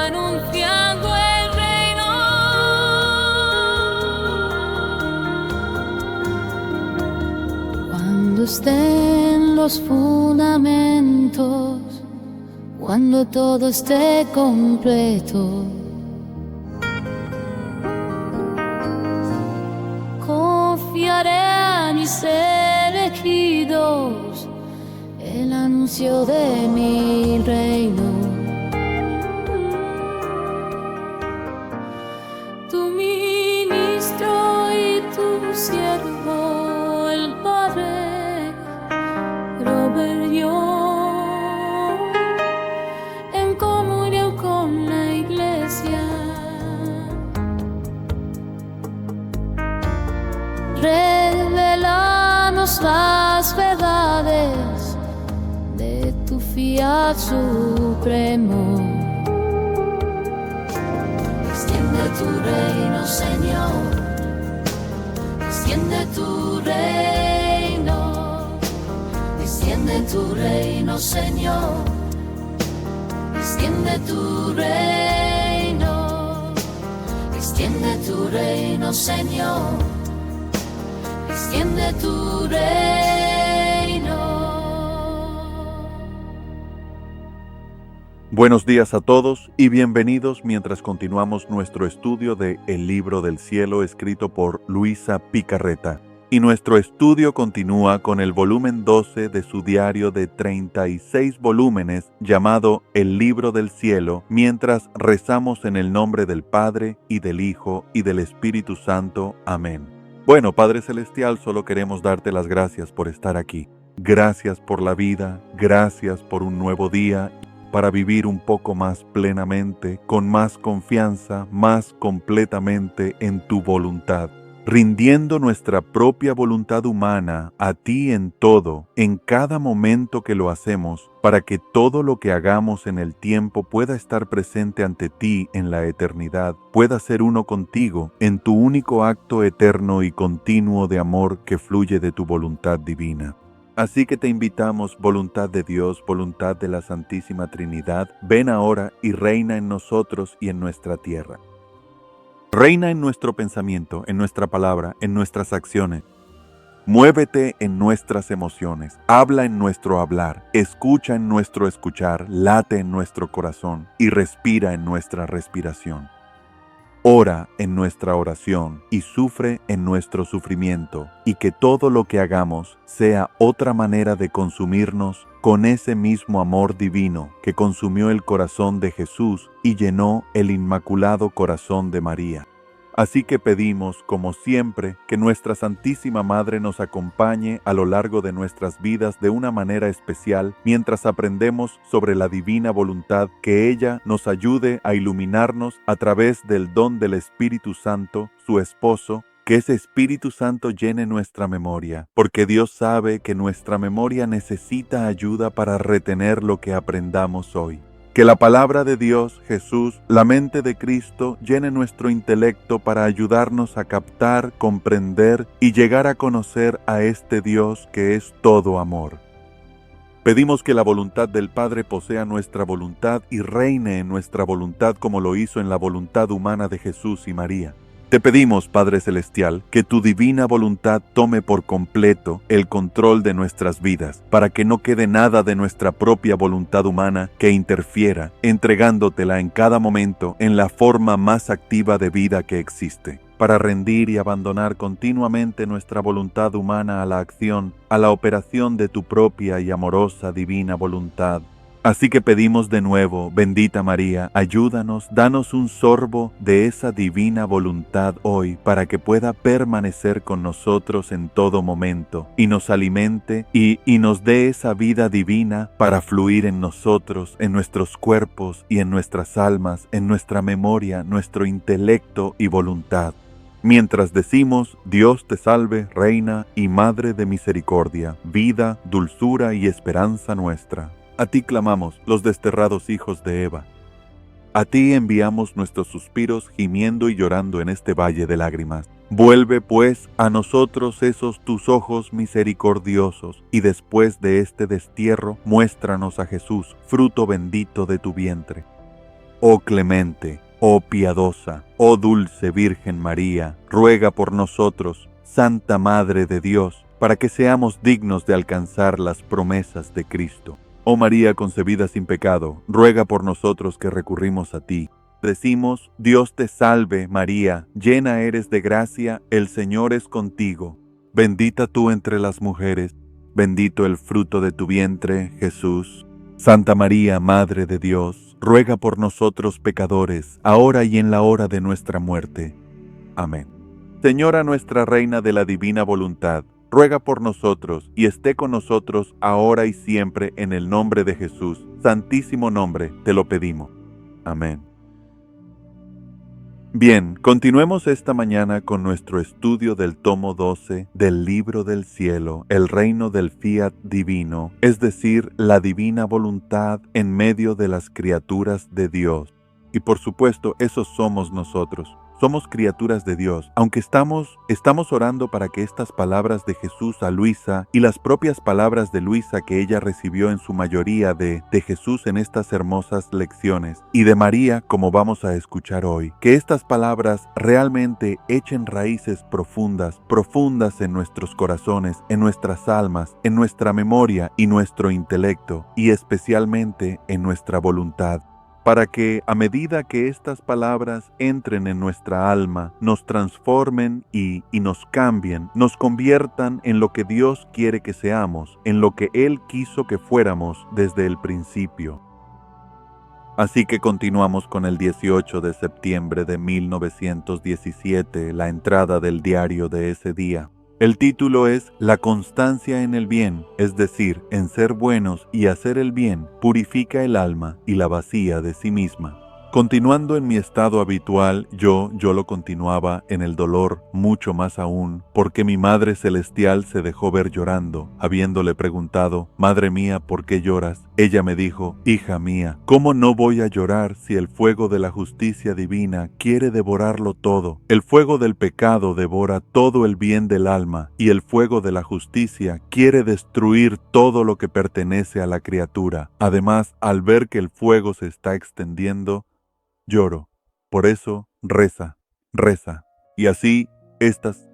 anunciando el reino. Cuando estén los fundamentos, cuando todo esté completo, confiaré a mis elegidos el anuncio de mi reino. Tu ministro y tu siervo, el Padre Robert Young, en comunión con la Iglesia, revelanos las verdades de tu fiat supremo. Extiende tu reino, Señor. Extiende tu reino. Extiende tu reino, Señor. Extiende tu reino. Extiende tu reino, Señor. Extiende tu reino. Buenos días a todos y bienvenidos mientras continuamos nuestro estudio de El Libro del Cielo escrito por Luisa Picarreta. Y nuestro estudio continúa con el volumen 12 de su diario de 36 volúmenes llamado El Libro del Cielo, mientras rezamos en el nombre del Padre y del Hijo y del Espíritu Santo. Amén. Bueno, Padre Celestial, solo queremos darte las gracias por estar aquí. Gracias por la vida, gracias por un nuevo día para vivir un poco más plenamente, con más confianza, más completamente en tu voluntad, rindiendo nuestra propia voluntad humana a ti en todo, en cada momento que lo hacemos, para que todo lo que hagamos en el tiempo pueda estar presente ante ti en la eternidad, pueda ser uno contigo en tu único acto eterno y continuo de amor que fluye de tu voluntad divina. Así que te invitamos, voluntad de Dios, voluntad de la Santísima Trinidad, ven ahora y reina en nosotros y en nuestra tierra. Reina en nuestro pensamiento, en nuestra palabra, en nuestras acciones. Muévete en nuestras emociones, habla en nuestro hablar, escucha en nuestro escuchar, late en nuestro corazón y respira en nuestra respiración. Ora en nuestra oración y sufre en nuestro sufrimiento, y que todo lo que hagamos sea otra manera de consumirnos con ese mismo amor divino que consumió el corazón de Jesús y llenó el Inmaculado Corazón de María. Así que pedimos, como siempre, que nuestra Santísima Madre nos acompañe a lo largo de nuestras vidas de una manera especial mientras aprendemos sobre la divina voluntad, que ella nos ayude a iluminarnos a través del don del Espíritu Santo, su esposo, que ese Espíritu Santo llene nuestra memoria, porque Dios sabe que nuestra memoria necesita ayuda para retener lo que aprendamos hoy. Que la palabra de Dios, Jesús, la mente de Cristo, llene nuestro intelecto para ayudarnos a captar, comprender y llegar a conocer a este Dios que es todo amor. Pedimos que la voluntad del Padre posea nuestra voluntad y reine en nuestra voluntad como lo hizo en la voluntad humana de Jesús y María. Te pedimos, Padre Celestial, que tu divina voluntad tome por completo el control de nuestras vidas, para que no quede nada de nuestra propia voluntad humana que interfiera, entregándotela en cada momento en la forma más activa de vida que existe, para rendir y abandonar continuamente nuestra voluntad humana a la acción, a la operación de tu propia y amorosa divina voluntad. Así que pedimos de nuevo, bendita María, ayúdanos, danos un sorbo de esa divina voluntad hoy para que pueda permanecer con nosotros en todo momento y nos alimente y nos dé esa vida divina para fluir en nosotros, en nuestros cuerpos y en nuestras almas, en nuestra memoria, nuestro intelecto y voluntad. Mientras decimos, Dios te salve, Reina y Madre de misericordia, vida, dulzura y esperanza nuestra. A ti clamamos, los desterrados hijos de Eva. A ti enviamos nuestros suspiros, gimiendo y llorando en este valle de lágrimas. Vuelve, pues, a nosotros esos tus ojos misericordiosos, y después de este destierro, muéstranos a Jesús, fruto bendito de tu vientre. oh clemente, oh piadosa, oh dulce Virgen María, ruega por nosotros, Santa Madre de Dios, para que seamos dignos de alcanzar las promesas de Cristo. Oh María concebida sin pecado, ruega por nosotros que recurrimos a ti. Decimos, Dios te salve María, llena eres de gracia, el Señor es contigo. Bendita tú entre las mujeres, bendito el fruto de tu vientre, Jesús. Santa María, Madre de Dios, ruega por nosotros pecadores, ahora y en la hora de nuestra muerte. Amén. Señora nuestra Reina de la Divina Voluntad, ruega por nosotros y esté con nosotros ahora y siempre en el nombre de Jesús. Santísimo nombre, te lo pedimos. Amén. Bien, continuemos esta mañana con nuestro estudio del tomo 12 del Libro del Cielo, el reino del fiat divino, es decir, la divina voluntad en medio de las criaturas de Dios. Y por supuesto, esos somos nosotros. Somos criaturas de Dios, aunque estamos orando para que estas palabras de Jesús a Luisa y las propias palabras de Luisa que ella recibió en su mayoría de Jesús en estas hermosas lecciones y de María como vamos a escuchar hoy, que estas palabras realmente echen raíces profundas en nuestros corazones, en nuestras almas, en nuestra memoria y nuestro intelecto y especialmente en nuestra voluntad, para que a medida que estas palabras entren en nuestra alma, nos transformen y nos cambien, nos conviertan en lo que Dios quiere que seamos, en lo que Él quiso que fuéramos desde el principio. Así que continuamos con el 18 de septiembre de 1917, la entrada del diario de ese día. El título es La constancia en el bien, es decir, en ser buenos y hacer el bien, purifica el alma y la vacía de sí misma. Continuando en mi estado habitual, yo lo continuaba en el dolor mucho más aún, porque mi Madre Celestial se dejó ver llorando, habiéndole preguntado, Madre mía, ¿por qué lloras? Ella me dijo, hija mía, ¿cómo no voy a llorar si el fuego de la justicia divina quiere devorarlo todo? El fuego del pecado devora todo el bien del alma, y el fuego de la justicia quiere destruir todo lo que pertenece a la criatura. Además, al ver que el fuego se está extendiendo, lloro. Por eso, reza, reza. Y así, estas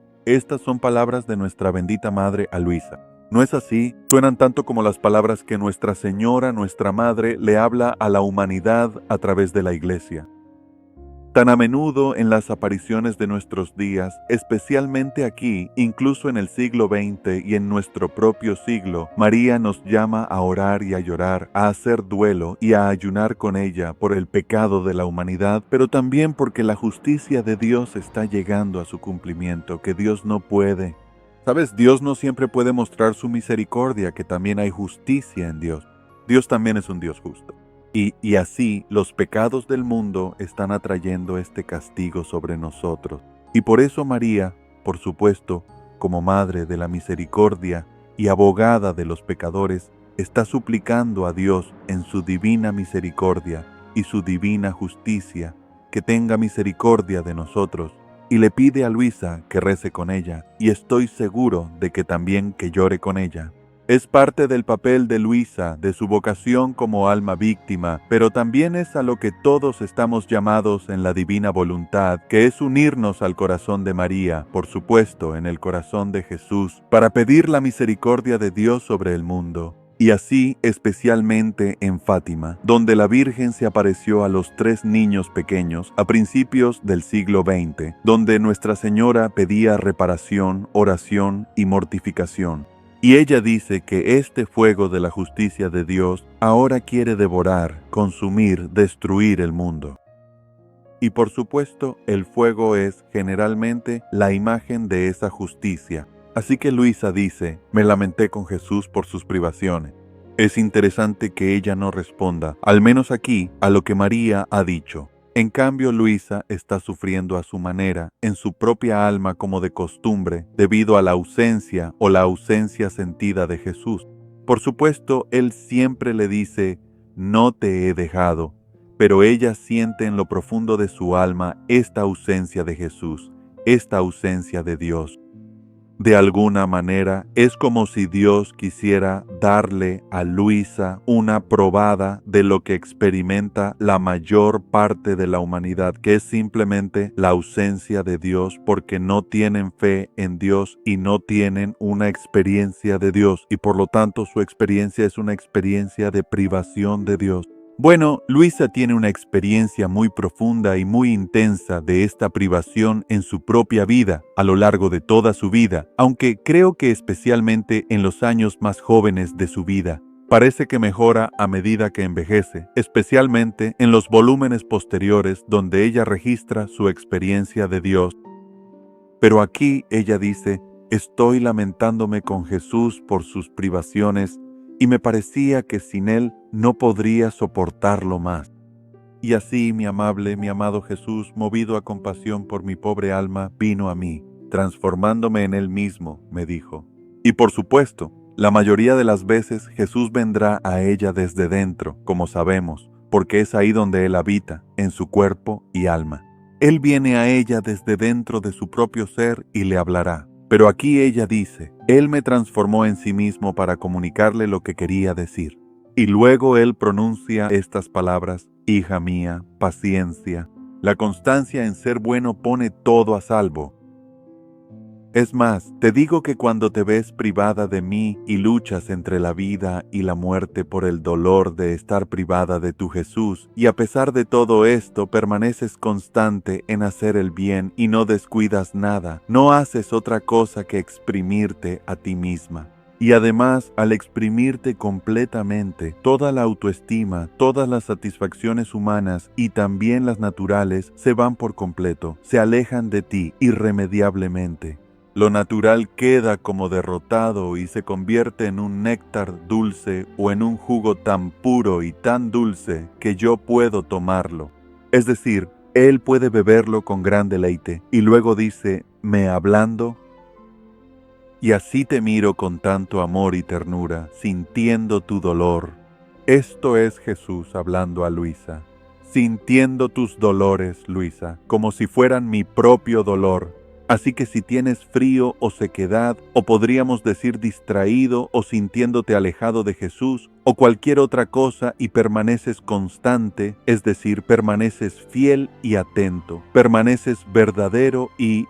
son palabras de nuestra bendita Madre a Luisa. ¿No es así? Suenan tanto como las palabras que Nuestra Señora, nuestra Madre, le habla a la humanidad a través de la Iglesia. Tan a menudo en las apariciones de nuestros días, especialmente aquí, incluso en el siglo XX y en nuestro propio siglo, María nos llama a orar y a llorar, a hacer duelo y a ayunar con ella por el pecado de la humanidad, pero también porque la justicia de Dios está llegando a su cumplimiento, que Dios no puede. ¿Sabes? Dios no siempre puede mostrar su misericordia, que también hay justicia en Dios. Dios también es un Dios justo. Y así los pecados del mundo están atrayendo este castigo sobre nosotros. Y por eso María, por supuesto, como Madre de la Misericordia y abogada de los pecadores, está suplicando a Dios en su divina misericordia y su divina justicia que tenga misericordia de nosotros. Y le pide a Luisa que rece con ella, y estoy seguro de que también que llore con ella. Es parte del papel de Luisa, de su vocación como alma víctima, pero también es a lo que todos estamos llamados en la divina voluntad, que es unirnos al corazón de María, por supuesto, en el corazón de Jesús, para pedir la misericordia de Dios sobre el mundo. Y así especialmente en Fátima, donde la Virgen se apareció a los 3 niños pequeños a principios del siglo XX, donde Nuestra Señora pedía reparación, oración y mortificación. Y ella dice que este fuego de la justicia de Dios ahora quiere devorar, consumir, destruir el mundo. Y por supuesto, el fuego es generalmente la imagen de esa justicia. Así que Luisa dice, me lamenté con Jesús por sus privaciones. Es interesante que ella no responda, al menos aquí, a lo que María ha dicho. En cambio, Luisa está sufriendo a su manera, en su propia alma como de costumbre, debido a la ausencia o la ausencia sentida de Jesús. Por supuesto, Él siempre le dice, no te he dejado, pero ella siente en lo profundo de su alma esta ausencia de Jesús, esta ausencia de Dios. De alguna manera, es como si Dios quisiera darle a Luisa una probada de lo que experimenta la mayor parte de la humanidad, que es simplemente la ausencia de Dios, porque no tienen fe en Dios y no tienen una experiencia de Dios, y por lo tanto su experiencia es una experiencia de privación de Dios. Bueno, Luisa tiene una experiencia muy profunda y muy intensa de esta privación en su propia vida, a lo largo de toda su vida, aunque creo que especialmente en los años más jóvenes de su vida. Parece que mejora a medida que envejece, especialmente en los volúmenes posteriores donde ella registra su experiencia de Dios. Pero aquí ella dice: estoy lamentándome con Jesús por sus privaciones y me parecía que sin Él no podría soportarlo más. Y así mi amado Jesús, movido a compasión por mi pobre alma, vino a mí, transformándome en Él mismo, me dijo. Y por supuesto, la mayoría de las veces Jesús vendrá a ella desde dentro, como sabemos, porque es ahí donde Él habita, en su cuerpo y alma. Él viene a ella desde dentro de su propio ser y le hablará. Pero aquí ella dice: Él me transformó en sí mismo para comunicarle lo que quería decir. Y luego Él pronuncia estas palabras: hija mía, paciencia. La constancia en ser bueno pone todo a salvo. Es más, te digo que cuando te ves privada de mí y luchas entre la vida y la muerte por el dolor de estar privada de tu Jesús, y a pesar de todo esto permaneces constante en hacer el bien y no descuidas nada, no haces otra cosa que exprimirte a ti misma. Y además, al exprimirte completamente, toda la autoestima, todas las satisfacciones humanas y también las naturales se van por completo, se alejan de ti irremediablemente. Lo natural queda como derrotado y se convierte en un néctar dulce o en un jugo tan puro y tan dulce que yo puedo tomarlo. Es decir, Él puede beberlo con gran deleite. Y luego dice: me hablando, y así te miro con tanto amor y ternura, sintiendo tu dolor. Esto es Jesús hablando a Luisa. Sintiendo tus dolores, Luisa, como si fueran mi propio dolor. Así que si tienes frío o sequedad, o podríamos decir distraído o sintiéndote alejado de Jesús, o cualquier otra cosa, y permaneces constante, es decir, permaneces fiel y atento, permaneces verdadero y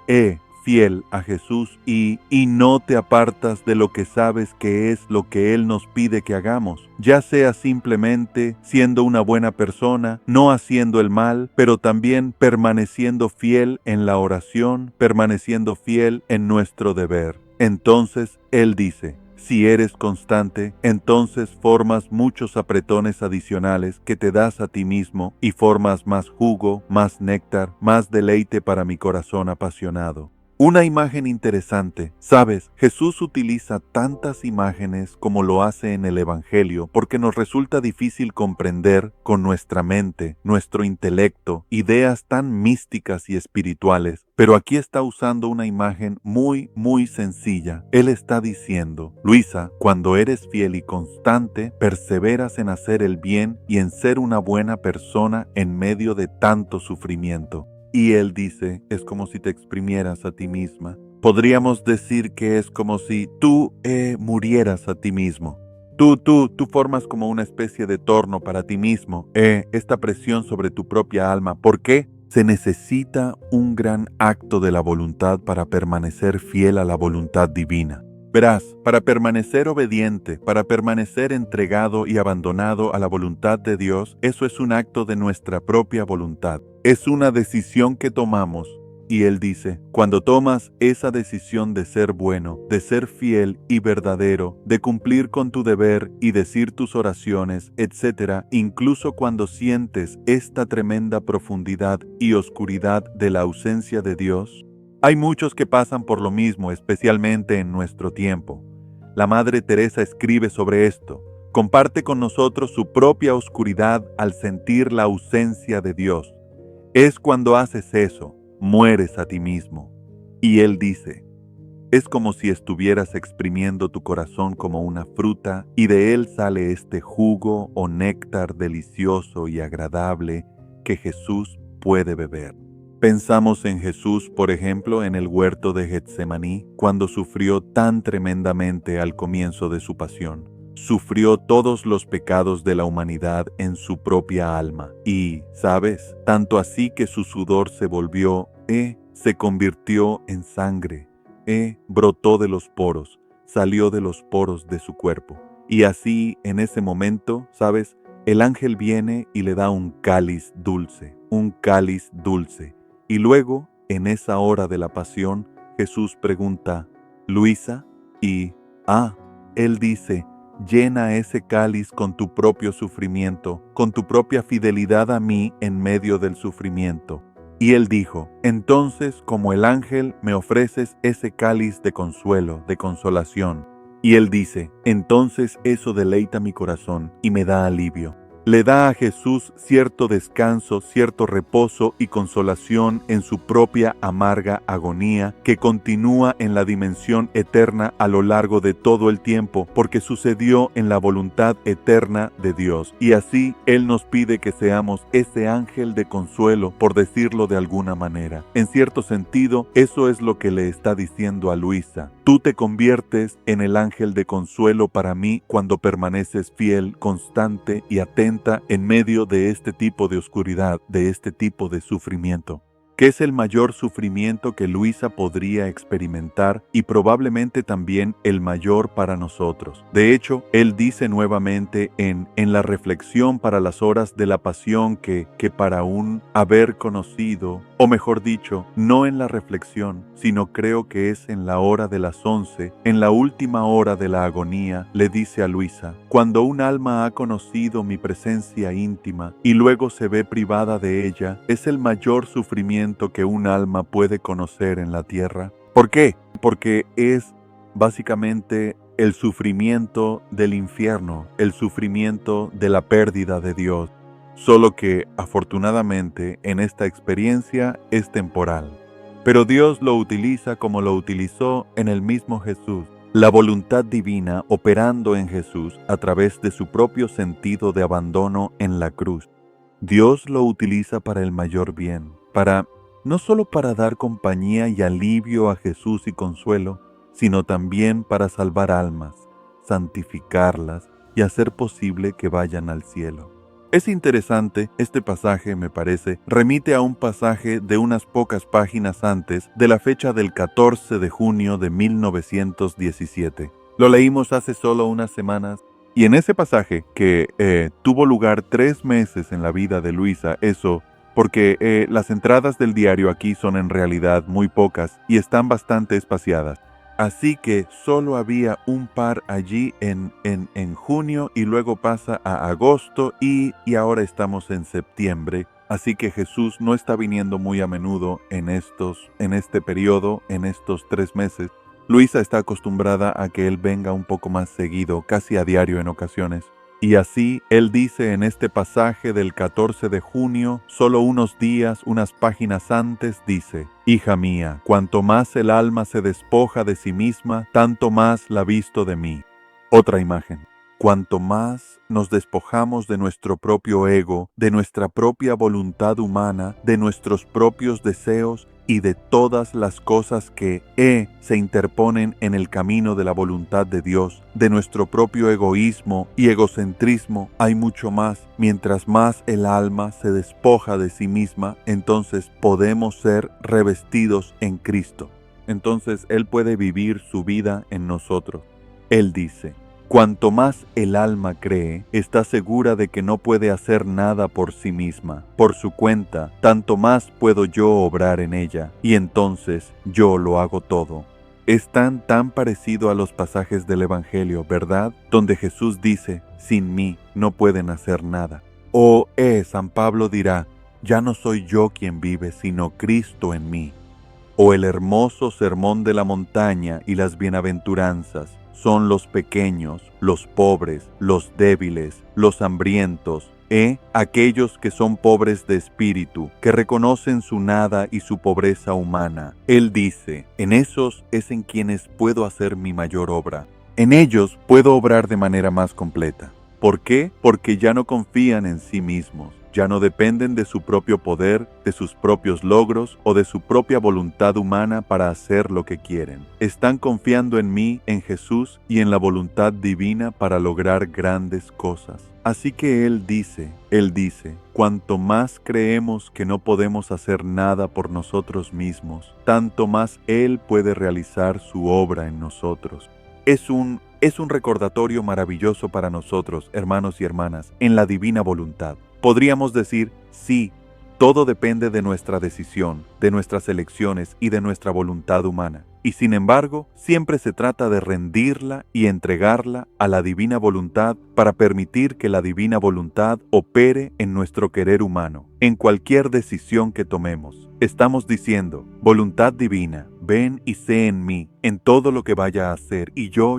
fiel a Jesús y no te apartas de lo que sabes que es lo que Él nos pide que hagamos, ya sea simplemente siendo una buena persona, no haciendo el mal, pero también permaneciendo fiel en la oración, permaneciendo fiel en nuestro deber. Entonces Él dice: si eres constante, entonces formas muchos apretones adicionales que te das a ti mismo y formas más jugo, más néctar, más deleite para mi corazón apasionado. Una imagen interesante. Sabes, Jesús utiliza tantas imágenes como lo hace en el Evangelio porque nos resulta difícil comprender con nuestra mente, nuestro intelecto, ideas tan místicas y espirituales. Pero aquí está usando una imagen muy sencilla. Él está diciendo: Luisa, cuando eres fiel y constante, perseveras en hacer el bien y en ser una buena persona en medio de tanto sufrimiento. Y Él dice: es como si te exprimieras a ti misma. Podríamos decir que es como si tú murieras a ti mismo. Tú formas como una especie de torno para ti mismo, esta presión sobre tu propia alma. ¿Por qué? Se necesita un gran acto de la voluntad para permanecer fiel a la voluntad divina. Verás, para permanecer obediente, para permanecer entregado y abandonado a la voluntad de Dios, eso es un acto de nuestra propia voluntad. Es una decisión que tomamos. Y Él dice: cuando tomas esa decisión de ser bueno, de ser fiel y verdadero, de cumplir con tu deber y decir tus oraciones, etc., incluso cuando sientes esta tremenda profundidad y oscuridad de la ausencia de Dios, hay muchos que pasan por lo mismo, especialmente en nuestro tiempo. La Madre Teresa escribe sobre esto. Comparte con nosotros su propia oscuridad al sentir la ausencia de Dios. Es cuando haces eso, mueres a ti mismo. Y Él dice: es como si estuvieras exprimiendo tu corazón como una fruta y de él sale este jugo o néctar delicioso y agradable que Jesús puede beber. Pensamos en Jesús, por ejemplo, en el huerto de Getsemaní, cuando sufrió tan tremendamente al comienzo de su pasión. Sufrió todos los pecados de la humanidad en su propia alma. Y, ¿sabes? Tanto así que su sudor se volvió, se convirtió en sangre, brotó de los poros, salió de los poros de su cuerpo. Y así, en ese momento, ¿sabes? El ángel viene y le da un cáliz dulce. Y luego, en esa hora de la pasión, Jesús pregunta, «Luisa», y, él dice, «Llena ese cáliz con tu propio sufrimiento, con tu propia fidelidad a mí en medio del sufrimiento». Y él dijo, «Entonces, como el ángel, me ofreces ese cáliz de consuelo, de consolación». Y él dice, «Entonces eso deleita mi corazón y me da alivio». Le da a Jesús cierto descanso, cierto reposo y consolación en su propia amarga agonía que continúa en la dimensión eterna a lo largo de todo el tiempo, porque sucedió en la voluntad eterna de Dios. Y así Él nos pide que seamos ese ángel de consuelo, por decirlo de alguna manera. En cierto sentido, eso es lo que le está diciendo a Luisa. Tú te conviertes en el ángel de consuelo para mí cuando permaneces fiel, constante y atento en medio de este tipo de oscuridad, de este tipo de sufrimiento. ¿Qué es el mayor sufrimiento que Luisa podría experimentar y probablemente también el mayor para nosotros? De hecho, él dice nuevamente en la reflexión para las horas de la pasión que para un haber conocido, o mejor dicho, no en la reflexión, sino creo que es en la hora de las 11, en la última hora de la agonía, le dice a Luisa, cuando un alma ha conocido mi presencia íntima y luego se ve privada de ella, es el mayor sufrimiento que un alma puede conocer en la tierra. ¿Por qué? Porque es básicamente el sufrimiento del infierno, el sufrimiento de la pérdida de Dios. Solo que, afortunadamente, en esta experiencia es temporal. Pero Dios lo utiliza como lo utilizó en el mismo Jesús. La voluntad divina operando en Jesús a través de su propio sentido de abandono en la cruz. Dios lo utiliza para el mayor bien, no solo para dar compañía y alivio a Jesús y consuelo, sino también para salvar almas, santificarlas y hacer posible que vayan al cielo. Es interesante, este pasaje, me parece, remite a un pasaje de unas pocas páginas antes de la fecha del 14 de junio de 1917. Lo leímos hace solo unas semanas. Y en ese pasaje, que tuvo lugar 3 meses en la vida de Luisa, porque las entradas del diario aquí son en realidad muy pocas y están bastante espaciadas. Así que solo había un par allí en junio y luego pasa a agosto y ahora estamos en septiembre. Así que Jesús no está viniendo muy a menudo en este periodo, en estos 3 meses. Luisa está acostumbrada a que él venga un poco más seguido, casi a diario en ocasiones. Y así, él dice en este pasaje del 14 de junio, solo unos días, unas páginas antes, dice, «Hija mía, cuanto más el alma se despoja de sí misma, tanto más la visto de mí». Otra imagen. Cuanto más nos despojamos de nuestro propio ego, de nuestra propia voluntad humana, de nuestros propios deseos y de todas las cosas que se interponen en el camino de la voluntad de Dios, de nuestro propio egoísmo y egocentrismo, hay mucho más. Mientras más el alma se despoja de sí misma, entonces podemos ser revestidos en Cristo. Entonces Él puede vivir su vida en nosotros. Él dice, cuanto más el alma cree, está segura de que no puede hacer nada por sí misma, por su cuenta, tanto más puedo yo obrar en ella, y entonces yo lo hago todo. Es tan parecido a los pasajes del Evangelio, ¿verdad? Donde Jesús dice, sin mí no pueden hacer nada. O San Pablo dirá, ya no soy yo quien vive, sino Cristo en mí. O el hermoso sermón de la montaña y las bienaventuranzas, son los pequeños, los pobres, los débiles, los hambrientos, aquellos que son pobres de espíritu, que reconocen su nada y su pobreza humana. Él dice, en esos es en quienes puedo hacer mi mayor obra. En ellos puedo obrar de manera más completa. ¿Por qué? Porque ya no confían en sí mismos, ya no dependen de su propio poder, de sus propios logros o de su propia voluntad humana para hacer lo que quieren. Están confiando en mí, en Jesús y en la voluntad divina para lograr grandes cosas. Así que Él dice, cuanto más creemos que no podemos hacer nada por nosotros mismos, tanto más Él puede realizar su obra en nosotros. Es un recordatorio maravilloso para nosotros, hermanos y hermanas, en la divina voluntad. Podríamos decir, sí, todo depende de nuestra decisión, de nuestras elecciones y de nuestra voluntad humana. Y sin embargo, siempre se trata de rendirla y entregarla a la divina voluntad para permitir que la divina voluntad opere en nuestro querer humano, en cualquier decisión que tomemos. Estamos diciendo, voluntad divina, ven y sé en mí, en todo lo que vaya a hacer, y yo,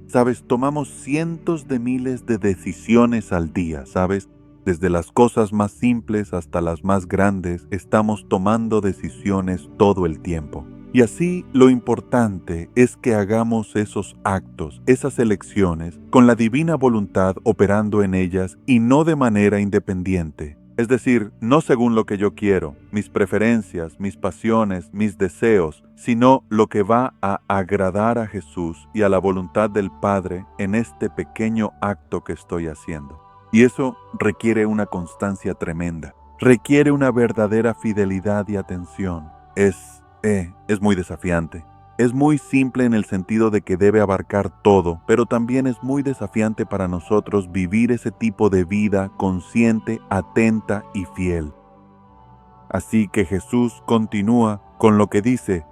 ¿sabes? Tomamos cientos de miles de decisiones al día, ¿sabes? Desde las cosas más simples hasta las más grandes, estamos tomando decisiones todo el tiempo. Y así lo importante es que hagamos esos actos, esas elecciones, con la divina voluntad operando en ellas y no de manera independiente. Es decir, no según lo que yo quiero, mis preferencias, mis pasiones, mis deseos, sino lo que va a agradar a Jesús y a la voluntad del Padre en este pequeño acto que estoy haciendo. Y eso requiere una constancia tremenda, requiere una verdadera fidelidad y atención. Es muy desafiante. Es muy simple en el sentido de que debe abarcar todo, pero también es muy desafiante para nosotros vivir ese tipo de vida consciente, atenta y fiel. Así que Jesús continúa con lo que dice,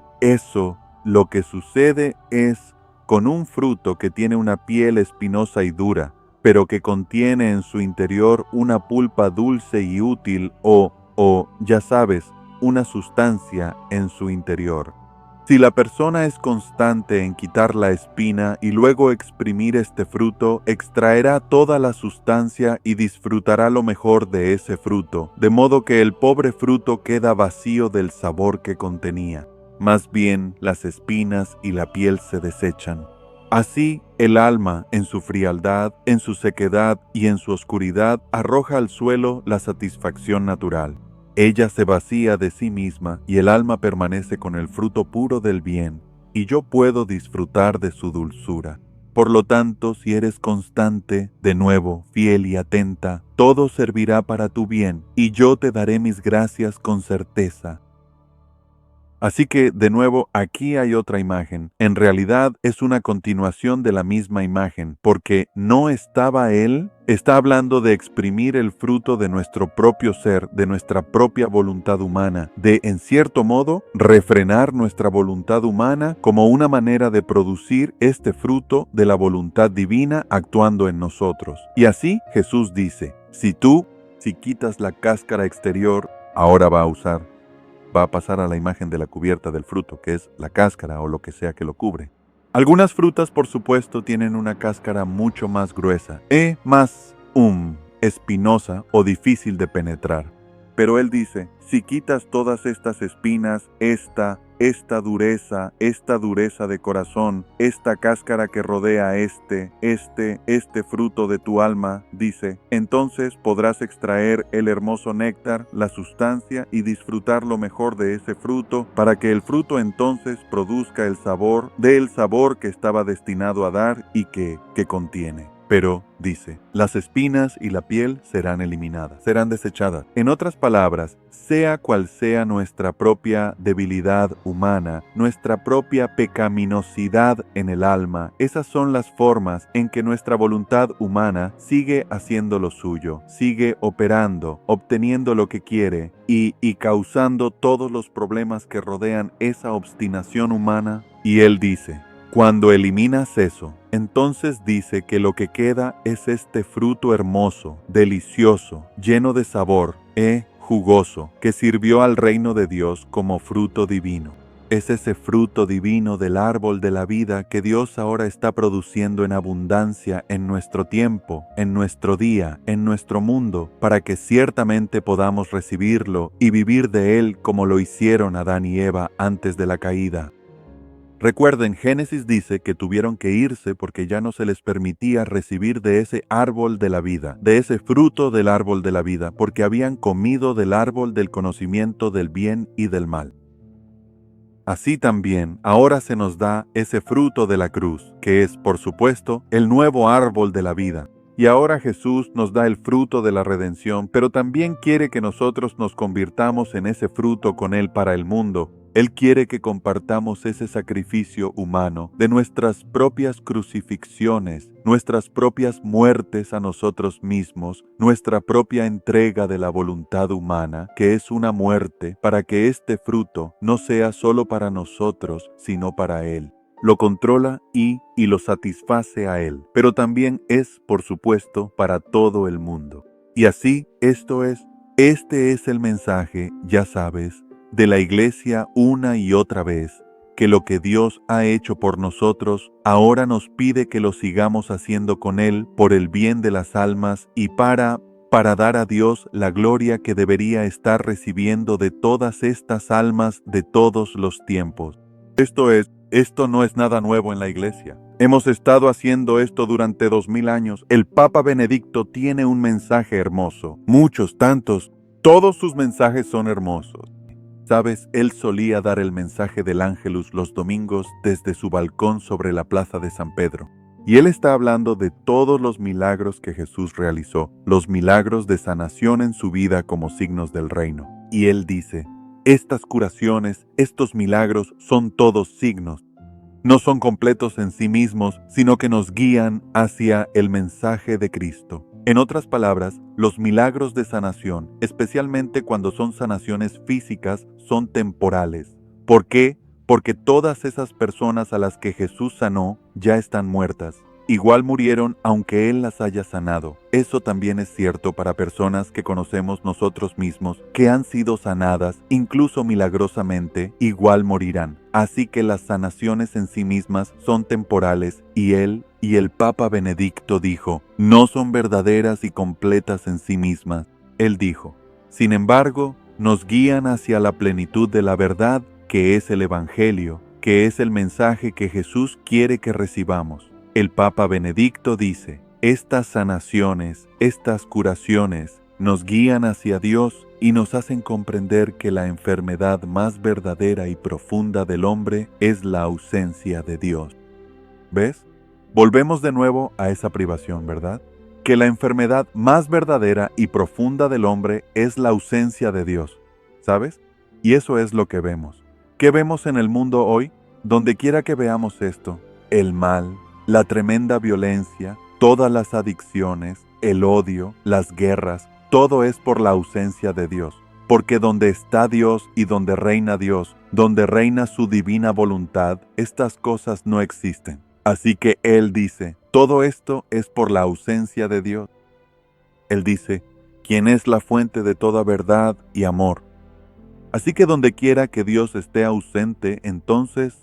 lo que sucede es con un fruto que tiene una piel espinosa y dura, pero que contiene en su interior una pulpa dulce y útil ya sabes, una sustancia en su interior. Si la persona es constante en quitar la espina y luego exprimir este fruto, extraerá toda la sustancia y disfrutará lo mejor de ese fruto, de modo que el pobre fruto queda vacío del sabor que contenía. Más bien, las espinas y la piel se desechan. Así, el alma, en su frialdad, en su sequedad y en su oscuridad, arroja al suelo la satisfacción natural. Ella se vacía de sí misma y el alma permanece con el fruto puro del bien, y yo puedo disfrutar de su dulzura. Por lo tanto, si eres constante, de nuevo, fiel y atenta, todo servirá para tu bien, y yo te daré mis gracias con certeza. Así que, de nuevo, aquí hay otra imagen. En realidad es una continuación de la misma imagen, porque no estaba Él. Está hablando de exprimir el fruto de nuestro propio ser, de nuestra propia voluntad humana, de, en cierto modo, refrenar nuestra voluntad humana como una manera de producir este fruto de la voluntad divina actuando en nosotros. Y así Jesús dice, si quitas la cáscara exterior, ahora va a pasar a la imagen de la cubierta del fruto, que es la cáscara o lo que sea que lo cubre. Algunas frutas, por supuesto, tienen una cáscara mucho más gruesa, más espinosa o difícil de penetrar. Pero Él dice, si quitas todas estas espinas, esta dureza de corazón, esta cáscara que rodea este fruto de tu alma, dice, entonces podrás extraer el hermoso néctar, la sustancia y disfrutar lo mejor de ese fruto, para que el fruto entonces produzca el sabor que estaba destinado a dar y que contiene. Pero, dice, las espinas y la piel serán eliminadas, serán desechadas. En otras palabras, sea cual sea nuestra propia debilidad humana, nuestra propia pecaminosidad en el alma, esas son las formas en que nuestra voluntad humana sigue haciendo lo suyo, sigue operando, obteniendo lo que quiere y causando todos los problemas que rodean esa obstinación humana. Y Él dice, cuando eliminas eso, entonces dice que lo que queda es este fruto hermoso, delicioso, lleno de sabor, jugoso, que sirvió al reino de Dios como fruto divino. Es ese fruto divino del árbol de la vida que Dios ahora está produciendo en abundancia en nuestro tiempo, en nuestro día, en nuestro mundo, para que ciertamente podamos recibirlo y vivir de él como lo hicieron Adán y Eva antes de la caída. Recuerden, Génesis dice que tuvieron que irse porque ya no se les permitía recibir de ese árbol de la vida, de ese fruto del árbol de la vida, porque habían comido del árbol del conocimiento del bien y del mal. Así también, ahora se nos da ese fruto de la cruz, que es, por supuesto, el nuevo árbol de la vida. Y ahora Jesús nos da el fruto de la redención, pero también quiere que nosotros nos convirtamos en ese fruto con Él para el mundo. Él quiere que compartamos ese sacrificio humano de nuestras propias crucifixiones, nuestras propias muertes a nosotros mismos, nuestra propia entrega de la voluntad humana, que es una muerte, para que este fruto no sea solo para nosotros, sino para Él. Lo controla y lo satisface a Él, pero también es, por supuesto, para todo el mundo. Y así, este es el mensaje, ya sabes, de la Iglesia una y otra vez, que lo que Dios ha hecho por nosotros, ahora nos pide que lo sigamos haciendo con Él por el bien de las almas y para dar a Dios la gloria que debería estar recibiendo de todas estas almas de todos los tiempos. Esto no es nada nuevo en la Iglesia. Hemos estado haciendo esto durante 2000 años. El Papa Benedicto tiene un mensaje hermoso. Muchos, tantos, todos sus mensajes son hermosos. Sabes, él solía dar el mensaje del Ángelus los domingos desde su balcón sobre la plaza de San Pedro. Y él está hablando de todos los milagros que Jesús realizó, los milagros de sanación en su vida como signos del reino. Y él dice, estas curaciones, estos milagros son todos signos. No son completos en sí mismos, sino que nos guían hacia el mensaje de Cristo. En otras palabras, los milagros de sanación, especialmente cuando son sanaciones físicas, son temporales. ¿Por qué? Porque todas esas personas a las que Jesús sanó ya están muertas. Igual murieron aunque Él las haya sanado. Eso también es cierto para personas que conocemos nosotros mismos, que han sido sanadas, incluso milagrosamente, igual morirán. Así que las sanaciones en sí mismas son temporales y Él y el Papa Benedicto dijo, no son verdaderas y completas en sí mismas. Él dijo, sin embargo, nos guían hacia la plenitud de la verdad, que es el Evangelio, que es el mensaje que Jesús quiere que recibamos. El Papa Benedicto dice, estas sanaciones, estas curaciones, nos guían hacia Dios y nos hacen comprender que la enfermedad más verdadera y profunda del hombre es la ausencia de Dios. ¿Ves? Volvemos de nuevo a esa privación, ¿verdad? Que la enfermedad más verdadera y profunda del hombre es la ausencia de Dios, ¿sabes? Y eso es lo que vemos. ¿Qué vemos en el mundo hoy? Donde quiera que veamos esto, el mal, la tremenda violencia, todas las adicciones, el odio, las guerras, todo es por la ausencia de Dios. Porque donde está Dios y donde reina su divina voluntad, estas cosas no existen. Así que Él dice, todo esto es por la ausencia de Dios. Él dice, quien es la fuente de toda verdad y amor. Así que donde quiera que Dios esté ausente, entonces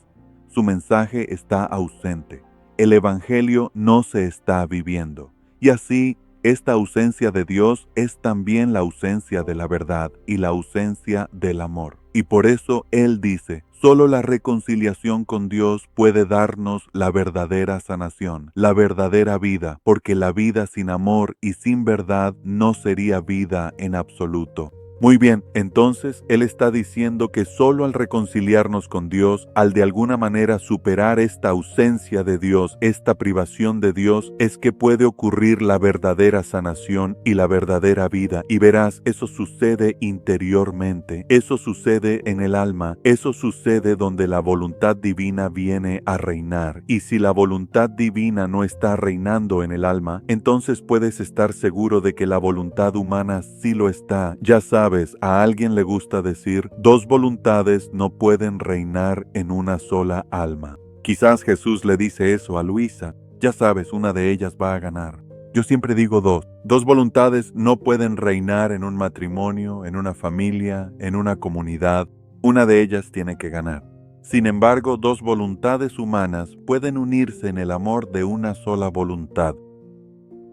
su mensaje está ausente. El Evangelio no se está viviendo. Y así, esta ausencia de Dios es también la ausencia de la verdad y la ausencia del amor. Y por eso Él dice, solo la reconciliación con Dios puede darnos la verdadera sanación, la verdadera vida, porque la vida sin amor y sin verdad no sería vida en absoluto. Muy bien, entonces Él está diciendo que solo al reconciliarnos con Dios, al de alguna manera superar esta ausencia de Dios, esta privación de Dios, es que puede ocurrir la verdadera sanación y la verdadera vida. Y verás, eso sucede interiormente, eso sucede en el alma, eso sucede donde la voluntad divina viene a reinar. Y si la voluntad divina no está reinando en el alma, entonces puedes estar seguro de que la voluntad humana sí lo está. Ya sabes, a alguien le gusta decir, dos voluntades no pueden reinar en una sola alma. Quizás Jesús le dice eso a Luisa. Ya sabes, una de ellas va a ganar. Yo siempre digo dos. Dos voluntades no pueden reinar en un matrimonio, en una familia, en una comunidad. Una de ellas tiene que ganar. Sin embargo, dos voluntades humanas pueden unirse en el amor de una sola voluntad.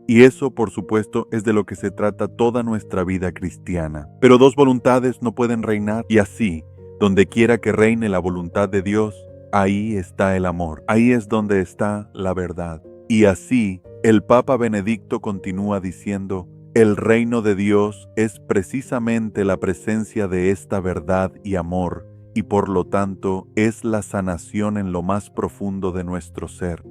Y eso, por supuesto, es de lo que se trata toda nuestra vida cristiana. Pero dos voluntades no pueden reinar y así, donde quiera que reine la voluntad de Dios, ahí está el amor, ahí es donde está la verdad. Y así, el Papa Benedicto continúa diciendo, el reino de Dios es precisamente la presencia de esta verdad y amor, y por lo tanto es la sanación en lo más profundo de nuestro ser.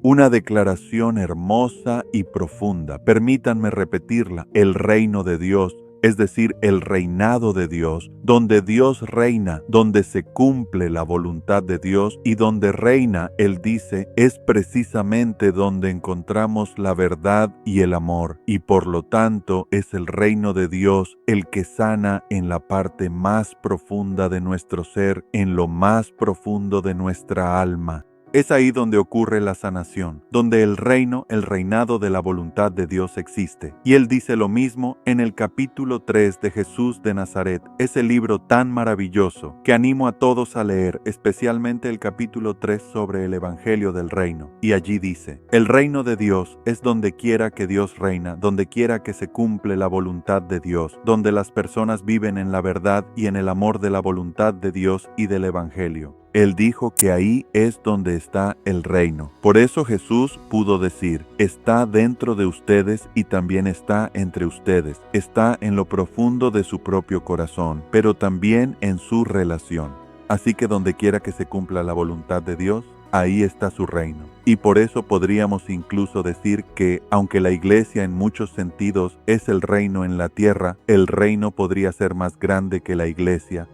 Una declaración hermosa y profunda. Permítanme repetirla. El reino de Dios, es decir, el reinado de Dios, donde Dios reina, donde se cumple la voluntad de Dios y donde reina, Él dice, es precisamente donde encontramos la verdad y el amor. Y por lo tanto es el reino de Dios el que sana en la parte más profunda de nuestro ser, en lo más profundo de nuestra alma. Es ahí donde ocurre la sanación, donde el reinado de la voluntad de Dios existe. Y Él dice lo mismo en el capítulo 3 de Jesús de Nazaret, ese libro tan maravilloso que animo a todos a leer, especialmente el capítulo 3 sobre el Evangelio del Reino. Y allí dice, el reino de Dios es donde quiera que Dios reina, donde quiera que se cumple la voluntad de Dios, donde las personas viven en la verdad y en el amor de la voluntad de Dios y del Evangelio. Él dijo que ahí es donde está el reino. Por eso Jesús pudo decir, está dentro de ustedes y también está entre ustedes. Está en lo profundo de su propio corazón, pero también en su relación. Así que donde quiera que se cumpla la voluntad de Dios, ahí está su reino. Y por eso podríamos incluso decir que, aunque la iglesia en muchos sentidos es el reino en la tierra, el reino podría ser más grande que la iglesia.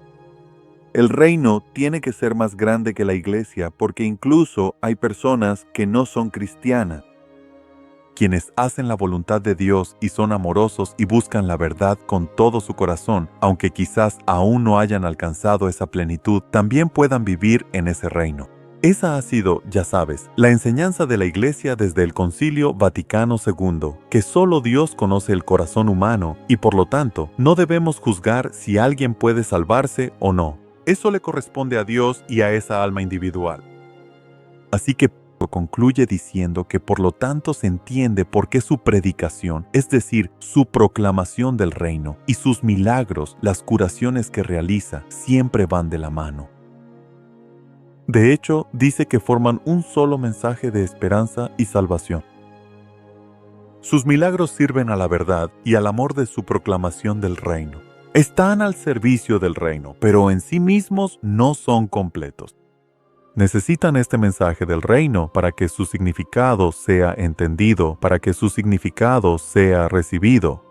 El reino tiene que ser más grande que la iglesia porque incluso hay personas que no son cristianas. Quienes hacen la voluntad de Dios y son amorosos y buscan la verdad con todo su corazón, aunque quizás aún no hayan alcanzado esa plenitud, también puedan vivir en ese reino. Esa ha sido, ya sabes, la enseñanza de la Iglesia desde el Concilio Vaticano II, que solo Dios conoce el corazón humano y por lo tanto no debemos juzgar si alguien puede salvarse o no. Eso le corresponde a Dios y a esa alma individual. Así que concluye diciendo que por lo tanto se entiende por qué su predicación, es decir, su proclamación del reino y sus milagros, las curaciones que realiza, siempre van de la mano. De hecho, dice que forman un solo mensaje de esperanza y salvación. Sus milagros sirven a la verdad y al amor de su proclamación del reino. Están al servicio del reino, pero en sí mismos no son completos. Necesitan este mensaje del reino para que su significado sea entendido, para que su significado sea recibido.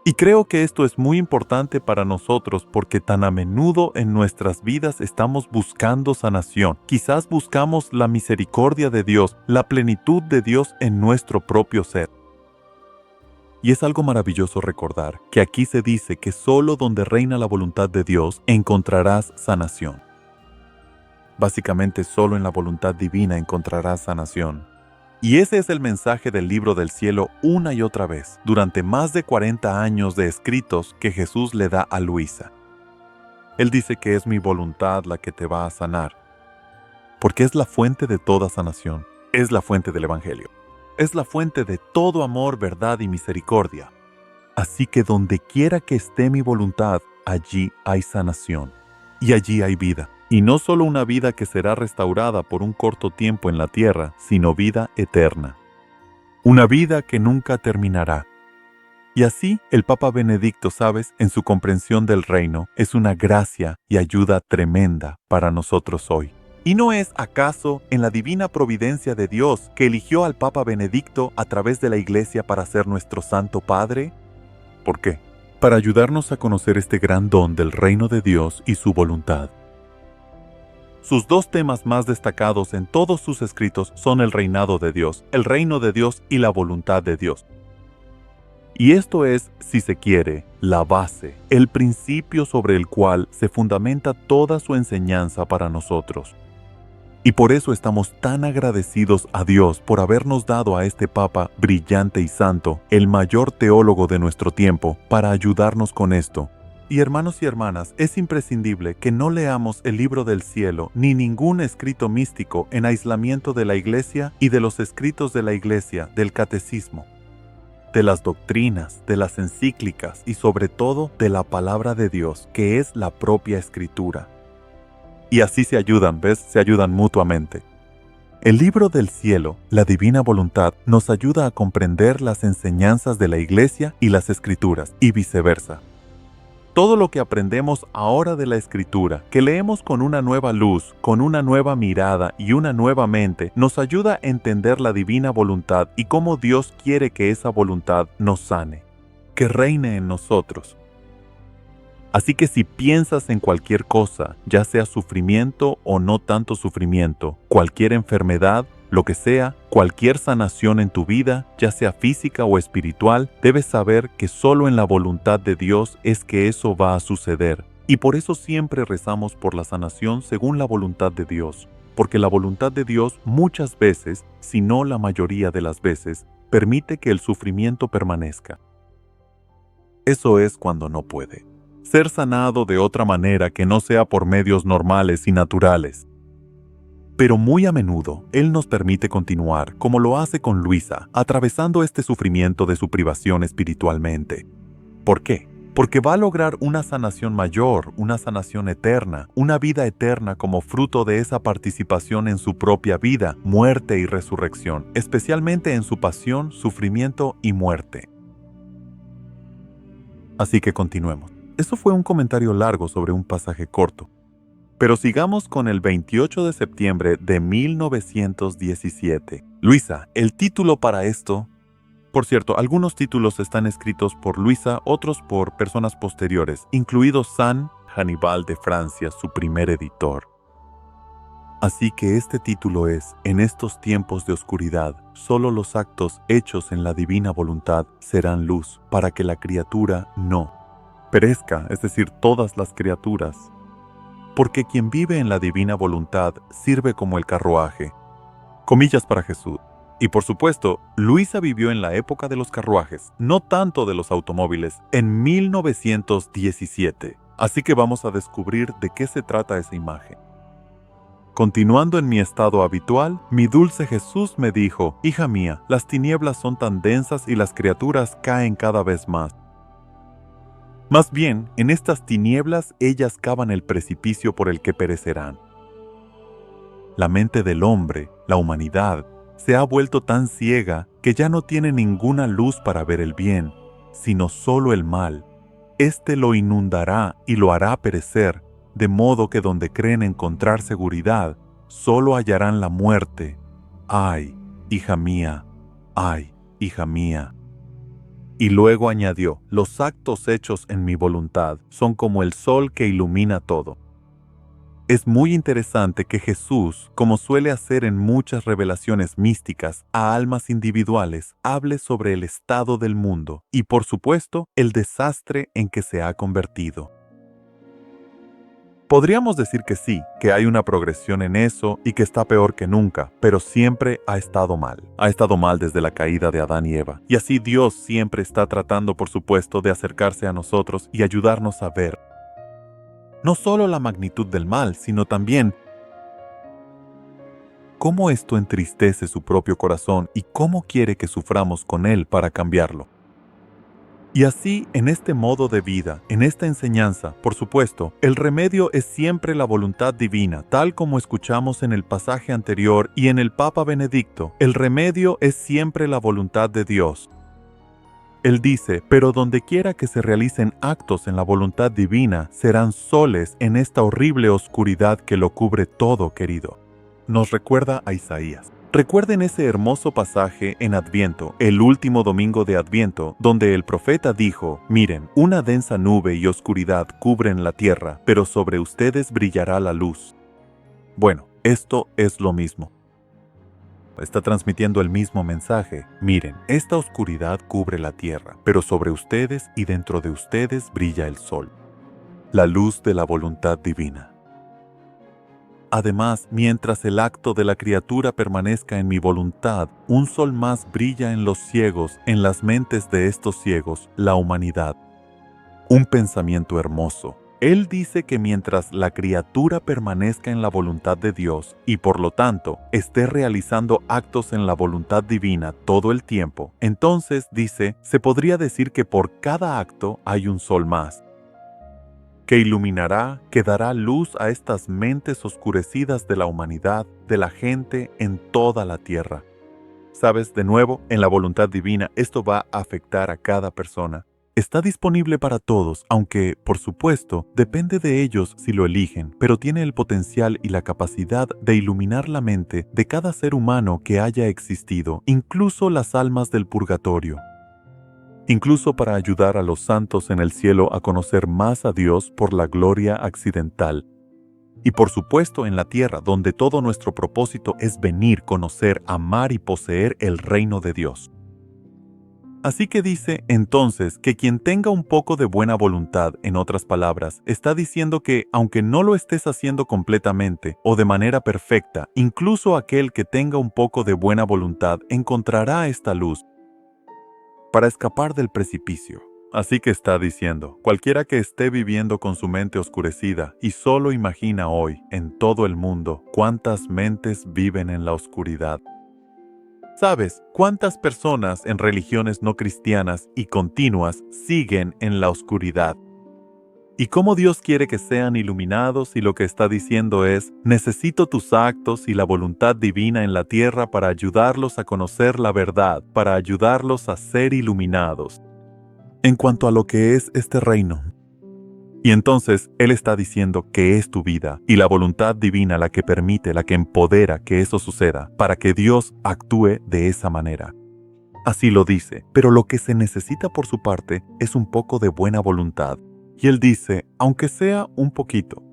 Y creo que esto es muy importante para nosotros porque tan a menudo en nuestras vidas estamos buscando sanación. Quizás buscamos la misericordia de Dios, la plenitud de Dios en nuestro propio ser. Y es algo maravilloso recordar que aquí se dice que solo donde reina la voluntad de Dios encontrarás sanación. Básicamente solo en la voluntad divina encontrarás sanación. Y ese es el mensaje del libro del cielo una y otra vez, durante más de 40 años de escritos que Jesús le da a Luisa. Él dice que es mi voluntad la que te va a sanar, porque es la fuente de toda sanación, es la fuente del Evangelio. Es la fuente de todo amor, verdad y misericordia. Así que donde quiera que esté mi voluntad, allí hay sanación. Y allí hay vida. Y no solo una vida que será restaurada por un corto tiempo en la tierra, sino vida eterna. Una vida que nunca terminará. Y así, el Papa Benedicto, sabes, en su comprensión del reino, es una gracia y ayuda tremenda para nosotros hoy. ¿Y no es acaso en la divina providencia de Dios que eligió al Papa Benedicto a través de la Iglesia para ser nuestro Santo Padre? ¿Por qué? Para ayudarnos a conocer este gran don del reino de Dios y su voluntad. Sus dos temas más destacados en todos sus escritos son el reinado de Dios, el reino de Dios y la voluntad de Dios. Y esto es, si se quiere, la base, el principio sobre el cual se fundamenta toda su enseñanza para nosotros. Y por eso estamos tan agradecidos a Dios por habernos dado a este Papa brillante y santo, el mayor teólogo de nuestro tiempo, para ayudarnos con esto. Y hermanos y hermanas, es imprescindible que no leamos el libro del cielo ni ningún escrito místico en aislamiento de la Iglesia y de los escritos de la Iglesia, del catecismo, de las doctrinas, de las encíclicas y sobre todo de la palabra de Dios, que es la propia Escritura. Y así se ayudan, ¿ves? Se ayudan mutuamente. El libro del cielo, la divina voluntad, nos ayuda a comprender las enseñanzas de la Iglesia y las Escrituras, y viceversa. Todo lo que aprendemos ahora de la Escritura, que leemos con una nueva luz, con una nueva mirada y una nueva mente, nos ayuda a entender la divina voluntad y cómo Dios quiere que esa voluntad nos sane, que reine en nosotros. Así que si piensas en cualquier cosa, ya sea sufrimiento o no tanto sufrimiento, cualquier enfermedad, lo que sea, cualquier sanación en tu vida, ya sea física o espiritual, debes saber que solo en la voluntad de Dios es que eso va a suceder. Y por eso siempre rezamos por la sanación según la voluntad de Dios, porque la voluntad de Dios muchas veces, si no la mayoría de las veces, permite que el sufrimiento permanezca. Eso es cuando no puede ser sanado de otra manera que no sea por medios normales y naturales. Pero muy a menudo, Él nos permite continuar, como lo hace con Luisa, atravesando este sufrimiento de su privación espiritualmente. ¿Por qué? Porque va a lograr una sanación mayor, una sanación eterna, una vida eterna como fruto de esa participación en su propia vida, muerte y resurrección, especialmente en su pasión, sufrimiento y muerte. Así que continuemos. Eso fue un comentario largo sobre un pasaje corto. Pero sigamos con el 28 de septiembre de 1917. Luisa, el título para esto... Por cierto, algunos títulos están escritos por Luisa, otros por personas posteriores, incluido San Hannibal de Francia, su primer editor. Así que este título es, en estos tiempos de oscuridad, solo los actos hechos en la divina voluntad serán luz, para que la criatura no perezca, es decir, todas las criaturas. Porque quien vive en la divina voluntad sirve como el carruaje. Comillas para Jesús. Y por supuesto, Luisa vivió en la época de los carruajes, no tanto de los automóviles, en 1917. Así que vamos a descubrir de qué se trata esa imagen. Continuando en mi estado habitual, mi dulce Jesús me dijo, «Hija mía, las tinieblas son tan densas y las criaturas caen cada vez más. Más bien, en estas tinieblas ellas cavan el precipicio por el que perecerán». La mente del hombre, la humanidad, se ha vuelto tan ciega que ya no tiene ninguna luz para ver el bien, sino solo el mal. Este lo inundará y lo hará perecer, de modo que donde creen encontrar seguridad, solo hallarán la muerte. ¡Ay, hija mía! ¡Ay, hija mía! Y luego añadió, los actos hechos en mi voluntad son como el sol que ilumina todo. Es muy interesante que Jesús, como suele hacer en muchas revelaciones místicas a almas individuales, hable sobre el estado del mundo y, por supuesto, el desastre en que se ha convertido. Podríamos decir que sí, que hay una progresión en eso y que está peor que nunca, pero siempre ha estado mal. Ha estado mal desde la caída de Adán y Eva. Y así Dios siempre está tratando, por supuesto, de acercarse a nosotros y ayudarnos a ver no solo la magnitud del mal, sino también cómo esto entristece su propio corazón y cómo quiere que suframos con él para cambiarlo. Y así, en este modo de vida, en esta enseñanza, por supuesto, el remedio es siempre la voluntad divina, tal como escuchamos en el pasaje anterior y en el Papa Benedicto. El remedio es siempre la voluntad de Dios. Él dice, pero donde quiera que se realicen actos en la voluntad divina, serán soles en esta horrible oscuridad que lo cubre todo, querido. Nos recuerda a Isaías. Recuerden ese hermoso pasaje en Adviento, el último domingo de Adviento, donde el profeta dijo, miren, una densa nube y oscuridad cubren la tierra, pero sobre ustedes brillará la luz. Bueno, esto es lo mismo. Está transmitiendo el mismo mensaje. Miren, esta oscuridad cubre la tierra, pero sobre ustedes y dentro de ustedes brilla el sol, la luz de la voluntad divina. Además, mientras el acto de la criatura permanezca en mi voluntad, un sol más brilla en los ciegos, en las mentes de estos ciegos, la humanidad. Un pensamiento hermoso. Él dice que mientras la criatura permanezca en la voluntad de Dios y por lo tanto esté realizando actos en la voluntad divina todo el tiempo, entonces, dice, se podría decir que por cada acto hay un sol más. que iluminará, que dará luz a estas mentes oscurecidas de la humanidad, de la gente en toda la tierra. Sabes, de nuevo, en la voluntad divina, esto va a afectar a cada persona. Está disponible para todos, aunque, por supuesto, depende de ellos si lo eligen, pero tiene el potencial y la capacidad de iluminar la mente de cada ser humano que haya existido, incluso las almas del purgatorio. Incluso para ayudar a los santos en el cielo a conocer más a Dios por la gloria accidental. Y por supuesto en la tierra, donde todo nuestro propósito es venir, conocer, amar y poseer el reino de Dios. Así que dice entonces que quien tenga un poco de buena voluntad, en otras palabras, está diciendo que aunque no lo estés haciendo completamente o de manera perfecta, incluso aquel que tenga un poco de buena voluntad encontrará esta luz para escapar del precipicio. Así que está diciendo, cualquiera que esté viviendo con su mente oscurecida y solo imagina hoy, en todo el mundo, cuántas mentes viven en la oscuridad. ¿Sabes cuántas personas en religiones no cristianas y continuas siguen en la oscuridad? Y cómo Dios quiere que sean iluminados, y lo que está diciendo es, necesito tus actos y la voluntad divina en la tierra para ayudarlos a conocer la verdad, para ayudarlos a ser iluminados en cuanto a lo que es este reino. Y entonces Él está diciendo que es tu vida y la voluntad divina la que permite, la que empodera que eso suceda, para que Dios actúe de esa manera. Así lo dice, pero lo que se necesita por su parte es un poco de buena voluntad. Y Él dice, aunque sea un poquito.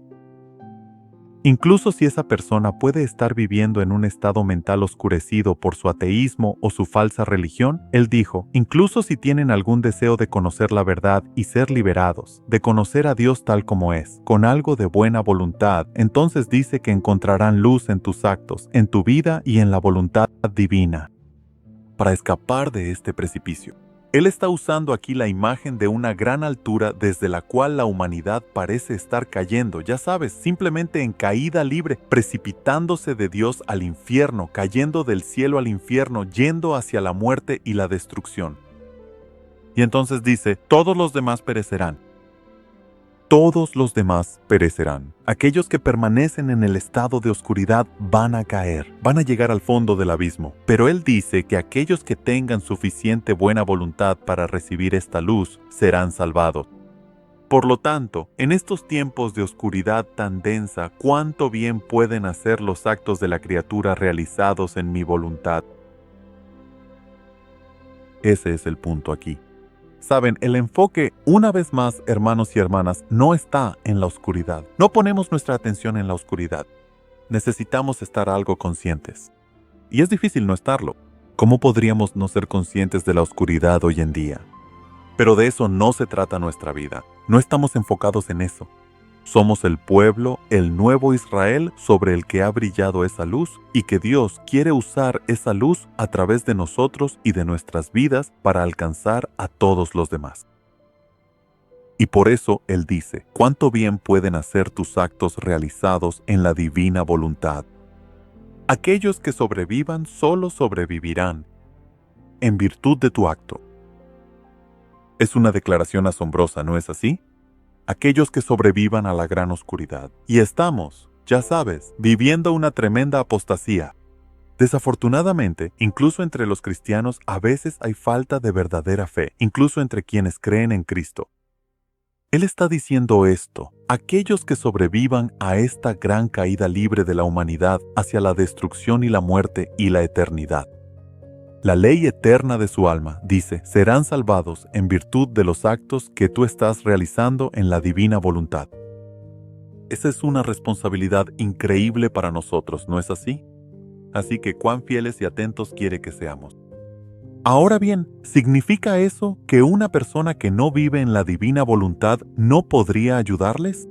Incluso si esa persona puede estar viviendo en un estado mental oscurecido por su ateísmo o su falsa religión, Él dijo, incluso si tienen algún deseo de conocer la verdad y ser liberados, de conocer a Dios tal como es, con algo de buena voluntad, entonces dice que encontrarán luz en tus actos, en tu vida y en la voluntad divina, para escapar de este precipicio. Él está usando aquí la imagen de una gran altura desde la cual la humanidad parece estar cayendo, ya sabes, simplemente en caída libre, precipitándose de Dios al infierno, cayendo del cielo al infierno, yendo hacia la muerte y la destrucción. Y entonces dice, todos los demás perecerán. Todos los demás perecerán. Aquellos que permanecen en el estado de oscuridad van a caer, van a llegar al fondo del abismo. Pero Él dice que aquellos que tengan suficiente buena voluntad para recibir esta luz serán salvados. Por lo tanto, en estos tiempos de oscuridad tan densa, ¿cuánto bien pueden hacer los actos de la criatura realizados en mi voluntad? Ese es el punto aquí. Saben, el enfoque, una vez más, hermanos y hermanas, no está en la oscuridad. No ponemos nuestra atención en la oscuridad. Necesitamos estar algo conscientes. Y es difícil no estarlo. ¿Cómo podríamos no ser conscientes de la oscuridad hoy en día? Pero de eso no se trata nuestra vida. No estamos enfocados en eso. Somos el pueblo, el nuevo Israel sobre el que ha brillado esa luz y que Dios quiere usar esa luz a través de nosotros y de nuestras vidas para alcanzar a todos los demás. Y por eso Él dice, ¿cuánto bien pueden hacer tus actos realizados en la divina voluntad? Aquellos que sobrevivan solo sobrevivirán en virtud de tu acto. Es una declaración asombrosa, ¿no es así? Aquellos que sobrevivan a la gran oscuridad. Y estamos, ya sabes, viviendo una tremenda apostasía. Desafortunadamente, incluso entre los cristianos a veces hay falta de verdadera fe, incluso entre quienes creen en Cristo. Él está diciendo esto, aquellos que sobrevivan a esta gran caída libre de la humanidad hacia la destrucción y la muerte y la eternidad. La ley eterna de su alma, dice, serán salvados en virtud de los actos que tú estás realizando en la divina voluntad. Esa es una responsabilidad increíble para nosotros, ¿no es así? Así que cuán fieles y atentos quiere que seamos. Ahora bien, ¿significa eso que una persona que no vive en la divina voluntad no podría ayudarles?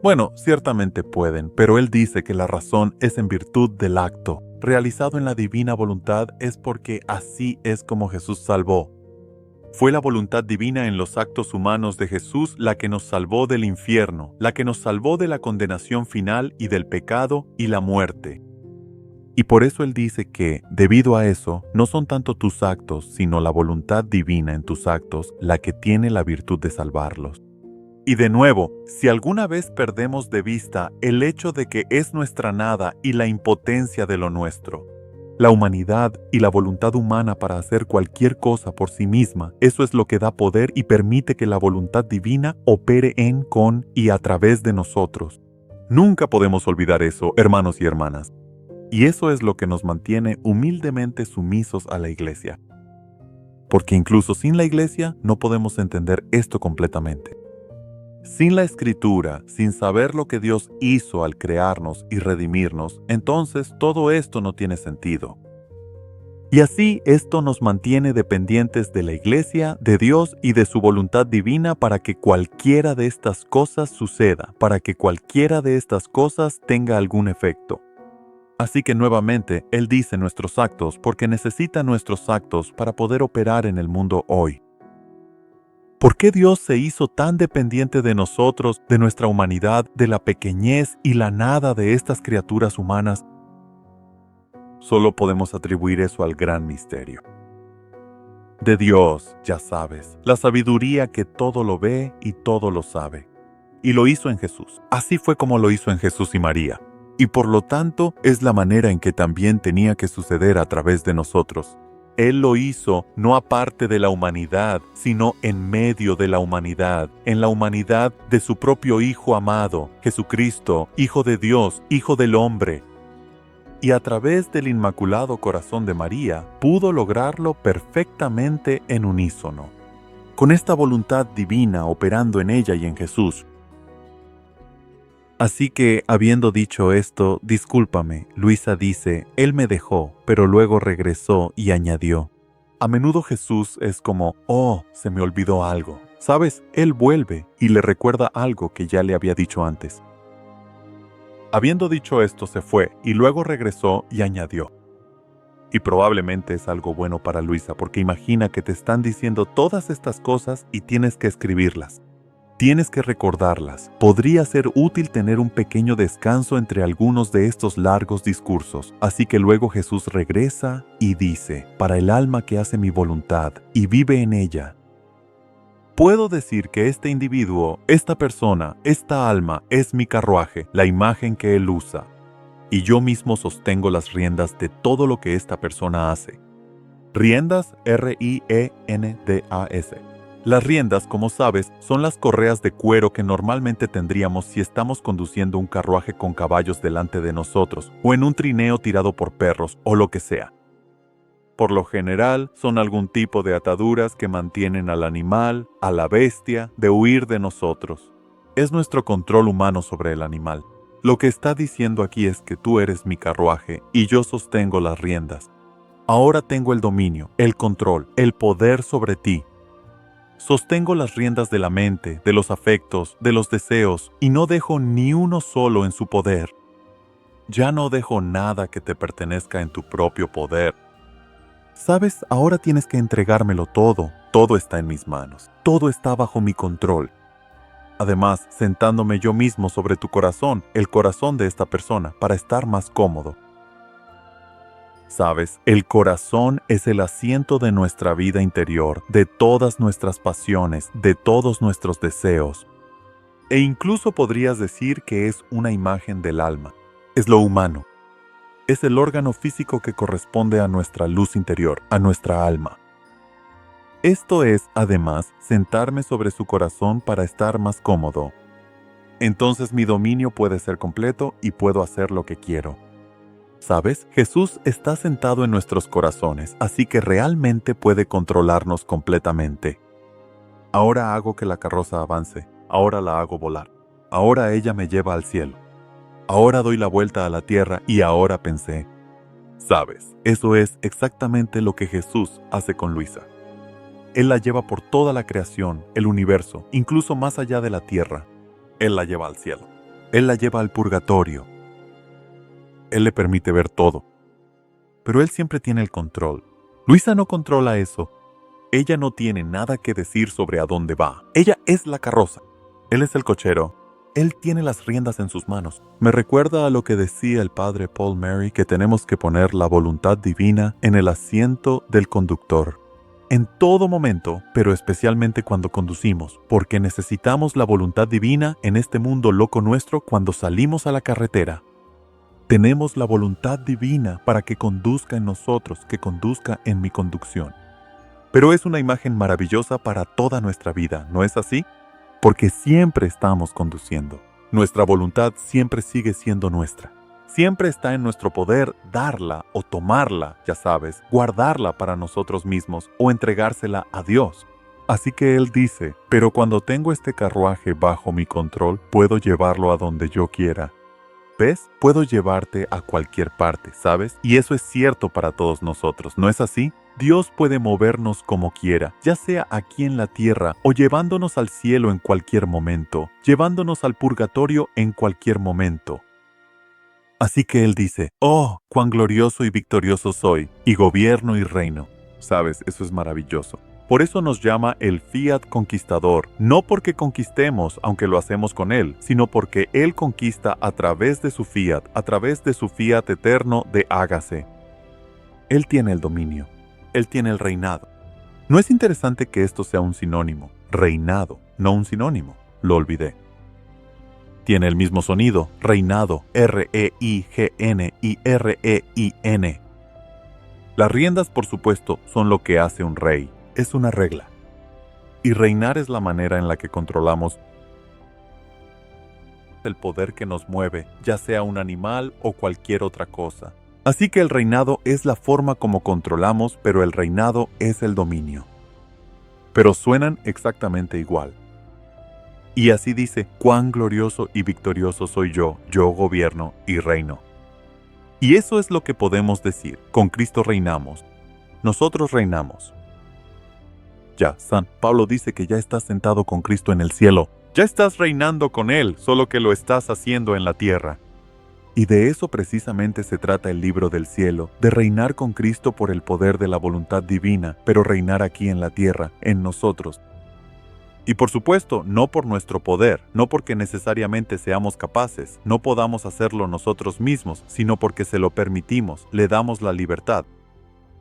Bueno, ciertamente pueden, pero Él dice que la razón es en virtud del acto realizado en la divina voluntad, es porque así es como Jesús salvó. Fue la voluntad divina en los actos humanos de Jesús la que nos salvó del infierno, la que nos salvó de la condenación final y del pecado y la muerte. Y por eso Él dice que, debido a eso, no son tanto tus actos, sino la voluntad divina en tus actos la que tiene la virtud de salvarlos. Y de nuevo, si alguna vez perdemos de vista el hecho de que es nuestra nada y la impotencia de lo nuestro, la humanidad y la voluntad humana para hacer cualquier cosa por sí misma, eso es lo que da poder y permite que la voluntad divina opere en, con y a través de nosotros. Nunca podemos olvidar eso, hermanos y hermanas. Y eso es lo que nos mantiene humildemente sumisos a la Iglesia. Porque incluso sin la Iglesia no podemos entender esto completamente. Sin la Escritura, sin saber lo que Dios hizo al crearnos y redimirnos, entonces todo esto no tiene sentido. Y así esto nos mantiene dependientes de la Iglesia, de Dios y de su voluntad divina para que cualquiera de estas cosas suceda, para que cualquiera de estas cosas tenga algún efecto. Así que nuevamente, Él dice nuestros actos porque necesita nuestros actos para poder operar en el mundo hoy. ¿Por qué Dios se hizo tan dependiente de nosotros, de nuestra humanidad, de la pequeñez y la nada de estas criaturas humanas? Solo podemos atribuir eso al gran misterio. De Dios, ya sabes, la sabiduría que todo lo ve y todo lo sabe. Y lo hizo en Jesús. Así fue como lo hizo en Jesús y María. Y por lo tanto, es la manera en que también tenía que suceder a través de nosotros. Él lo hizo no aparte de la humanidad, sino en medio de la humanidad, en la humanidad de su propio Hijo amado, Jesucristo, Hijo de Dios, Hijo del hombre. Y a través del Inmaculado Corazón de María, pudo lograrlo perfectamente en unísono, con esta voluntad divina operando en ella y en Jesús. Así que, habiendo dicho esto, discúlpame, Luisa dice, Él me dejó, pero luego regresó y añadió. A menudo Jesús es como, se me olvidó algo. ¿Sabes? Él vuelve y le recuerda algo que ya le había dicho antes. Habiendo dicho esto, se fue y luego regresó y añadió. Y probablemente es algo bueno para Luisa porque imagina que te están diciendo todas estas cosas y tienes que escribirlas. Tienes que recordarlas. Podría ser útil tener un pequeño descanso entre algunos de estos largos discursos. Así que luego Jesús regresa y dice, para el alma que hace mi voluntad y vive en ella. Puedo decir que este individuo, esta persona, esta alma es mi carruaje, la imagen que él usa. Y yo mismo sostengo las riendas de todo lo que esta persona hace. Riendas, R-I-E-N-D-A-S. Las riendas, como sabes, son las correas de cuero que normalmente tendríamos si estamos conduciendo un carruaje con caballos delante de nosotros, o en un trineo tirado por perros, o lo que sea. Por lo general, son algún tipo de ataduras que mantienen al animal, a la bestia, de huir de nosotros. Es nuestro control humano sobre el animal. Lo que está diciendo aquí es que tú eres mi carruaje y yo sostengo las riendas. Ahora tengo el dominio, el control, el poder sobre ti. Sostengo las riendas de la mente, de los afectos, de los deseos, y no dejo ni uno solo en su poder. Ya no dejo nada que te pertenezca en tu propio poder. ¿Sabes? Ahora tienes que entregármelo todo. Todo está en mis manos. Todo está bajo mi control. Además, sentándome yo mismo sobre tu corazón, el corazón de esta persona, para estar más cómodo. ¿Sabes? El corazón es el asiento de nuestra vida interior, de todas nuestras pasiones, de todos nuestros deseos. E incluso podrías decir que es una imagen del alma. Es lo humano. Es el órgano físico que corresponde a nuestra luz interior, a nuestra alma. Esto es, además, sentarme sobre su corazón para estar más cómodo. Entonces mi dominio puede ser completo y puedo hacer lo que quiero. ¿Sabes? Jesús está sentado en nuestros corazones, así que realmente puede controlarnos completamente. Ahora hago que la carroza avance, ahora la hago volar, ahora ella me lleva al cielo. Ahora doy la vuelta a la tierra y ahora pensé. ¿Sabes? Eso es exactamente lo que Jesús hace con Luisa. Él la lleva por toda la creación, el universo, incluso más allá de la tierra. Él la lleva al cielo. Él la lleva al purgatorio. Él le permite ver todo. Pero él siempre tiene el control. Luisa no controla eso. Ella no tiene nada que decir sobre a dónde va. Ella es la carroza. Él es el cochero. Él tiene las riendas en sus manos. Me recuerda a lo que decía el padre Paul Mary, que tenemos que poner la voluntad divina en el asiento del conductor. en todo momento, pero especialmente cuando conducimos, porque necesitamos la voluntad divina en este mundo loco nuestro cuando salimos a la carretera. Tenemos la voluntad divina para que conduzca en nosotros, que conduzca en mi conducción. Pero es una imagen maravillosa para toda nuestra vida, ¿no es así? Porque siempre estamos conduciendo. Nuestra voluntad siempre sigue siendo nuestra. Siempre está en nuestro poder darla o tomarla, ya sabes, guardarla para nosotros mismos o entregársela a Dios. Así que Él dice, pero cuando tengo este carruaje bajo mi control, puedo llevarlo a donde yo quiera. ¿Ves? Puedo llevarte a cualquier parte, ¿sabes? Y eso es cierto para todos nosotros, ¿no es así? Dios puede movernos como quiera, ya sea aquí en la tierra o llevándonos al cielo en cualquier momento, llevándonos al purgatorio en cualquier momento. Así que Él dice, ¡oh, cuán glorioso y victorioso soy, y gobierno y reino! ¿Sabes? Eso es maravilloso. Por eso nos llama el Fiat Conquistador, no porque conquistemos, aunque lo hacemos con Él, sino porque Él conquista a través de su Fiat eterno de hágase. Él tiene el dominio, Él tiene el reinado. ¿No es interesante que esto sea un sinónimo? Reinado, no un sinónimo. Lo olvidé. Tiene el mismo sonido, reinado, R-E-I-G-N y R-E-I-N. Las riendas, por supuesto, son lo que hace un rey. Es una regla. Y reinar es la manera en la que controlamos el poder que nos mueve, ya sea un animal o cualquier otra cosa. Así que el reinado es la forma como controlamos, pero el reinado es el dominio. Pero suenan exactamente igual. Y así dice, cuán glorioso y victorioso soy yo gobierno y reino. Y eso es lo que podemos decir, con Cristo reinamos. Nosotros reinamos. Ya, San Pablo dice que ya estás sentado con Cristo en el cielo. Ya estás reinando con Él, solo que lo estás haciendo en la tierra. Y de eso precisamente se trata el libro del cielo, de reinar con Cristo por el poder de la voluntad divina, pero reinar aquí en la tierra, en nosotros. Y por supuesto, no por nuestro poder, no porque necesariamente seamos capaces, no podamos hacerlo nosotros mismos, sino porque se lo permitimos, le damos la libertad.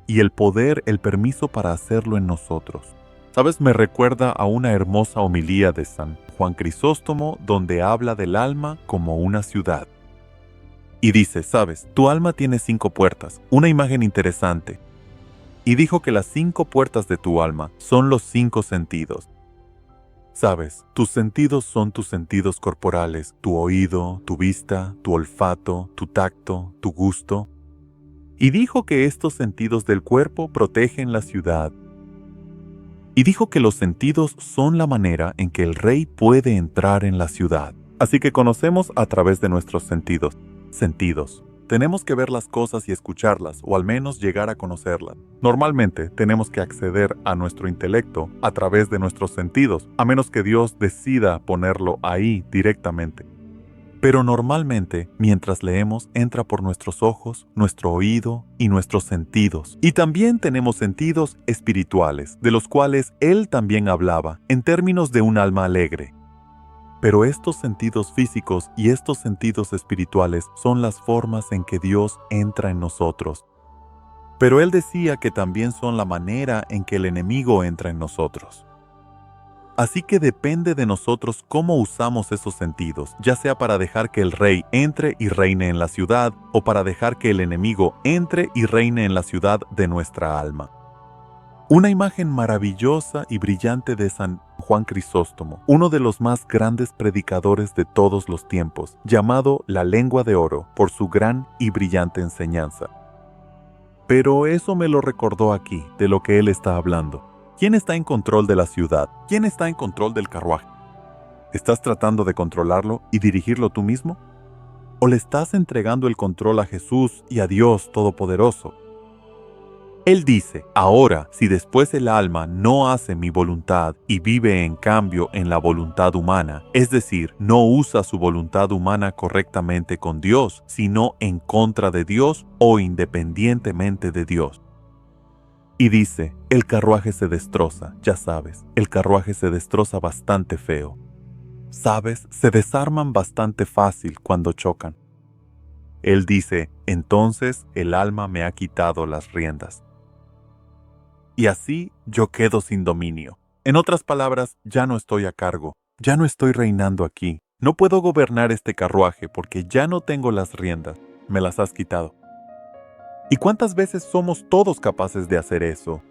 Y el poder, el permiso para hacerlo en nosotros. ¿Sabes? Me recuerda a una hermosa homilía de San Juan Crisóstomo donde habla del alma como una ciudad. Y dice, ¿sabes? Tu alma tiene 5 puertas, una imagen interesante. Y dijo que las 5 puertas de tu alma son los 5 sentidos. ¿Sabes? Tus sentidos son tus sentidos corporales, tu oído, tu vista, tu olfato, tu tacto, tu gusto. Y dijo que estos sentidos del cuerpo protegen la ciudad. Y dijo que los sentidos son la manera en que el rey puede entrar en la ciudad. Así que conocemos a través de nuestros sentidos. Tenemos que ver las cosas y escucharlas, o al menos llegar a conocerlas. Normalmente tenemos que acceder a nuestro intelecto a través de nuestros sentidos, a menos que Dios decida ponerlo ahí directamente. Pero normalmente, mientras leemos, entra por nuestros ojos, nuestro oído y nuestros sentidos. Y también tenemos sentidos espirituales, de los cuales Él también hablaba, en términos de un alma alegre. Pero estos sentidos físicos y estos sentidos espirituales son las formas en que Dios entra en nosotros. Pero Él decía que también son la manera en que el enemigo entra en nosotros. Así que depende de nosotros cómo usamos esos sentidos, ya sea para dejar que el rey entre y reine en la ciudad, o para dejar que el enemigo entre y reine en la ciudad de nuestra alma. Una imagen maravillosa y brillante de San Juan Crisóstomo, uno de los más grandes predicadores de todos los tiempos, llamado la lengua de oro por su gran y brillante enseñanza. Pero eso me lo recordó aquí, de lo que él está hablando. ¿Quién está en control de la ciudad? ¿Quién está en control del carruaje? ¿Estás tratando de controlarlo y dirigirlo tú mismo? ¿O le estás entregando el control a Jesús y a Dios Todopoderoso? Él dice, ahora, si después el alma no hace mi voluntad y vive en cambio en la voluntad humana, es decir, no usa su voluntad humana correctamente con Dios, sino en contra de Dios o independientemente de Dios. Y dice, el carruaje se destroza, ya sabes, el carruaje se destroza bastante feo. Sabes, se desarman bastante fácil cuando chocan. Él dice, entonces el alma me ha quitado las riendas. y así yo quedo sin dominio. En otras palabras, ya no estoy a cargo, ya no estoy reinando aquí. No puedo gobernar este carruaje porque ya no tengo las riendas, me las has quitado. ¿Y cuántas veces somos todos capaces de hacer eso?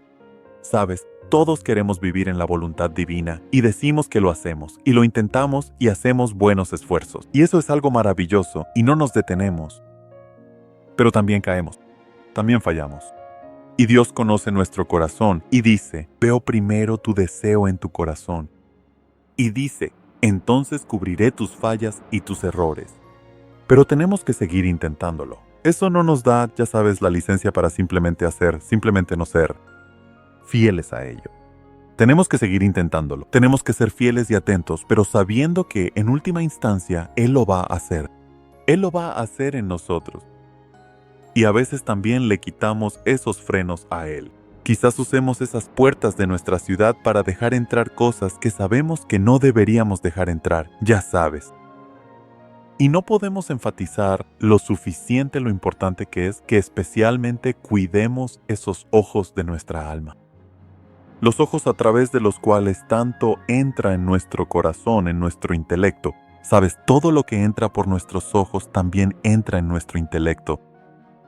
Sabes, todos queremos vivir en la voluntad divina y decimos que lo hacemos, y lo intentamos y hacemos buenos esfuerzos. Y eso es algo maravilloso y no nos detenemos. Pero también caemos, también fallamos. Y Dios conoce nuestro corazón y dice, veo primero tu deseo en tu corazón. Y dice, entonces cubriré tus fallas y tus errores. Pero tenemos que seguir intentándolo. Eso no nos da, ya sabes, la licencia para simplemente hacer, simplemente no ser fieles a ello. Tenemos que seguir intentándolo. Tenemos que ser fieles y atentos, pero sabiendo que en última instancia Él lo va a hacer. Él lo va a hacer en nosotros. Y a veces también le quitamos esos frenos a Él. Quizás usemos esas puertas de nuestra ciudad para dejar entrar cosas que sabemos que no deberíamos dejar entrar, ya sabes. Y no podemos enfatizar lo suficiente lo importante que es que especialmente cuidemos esos ojos de nuestra alma. Los ojos a través de los cuales tanto entra en nuestro corazón, en nuestro intelecto. Sabes, todo lo que entra por nuestros ojos también entra en nuestro intelecto.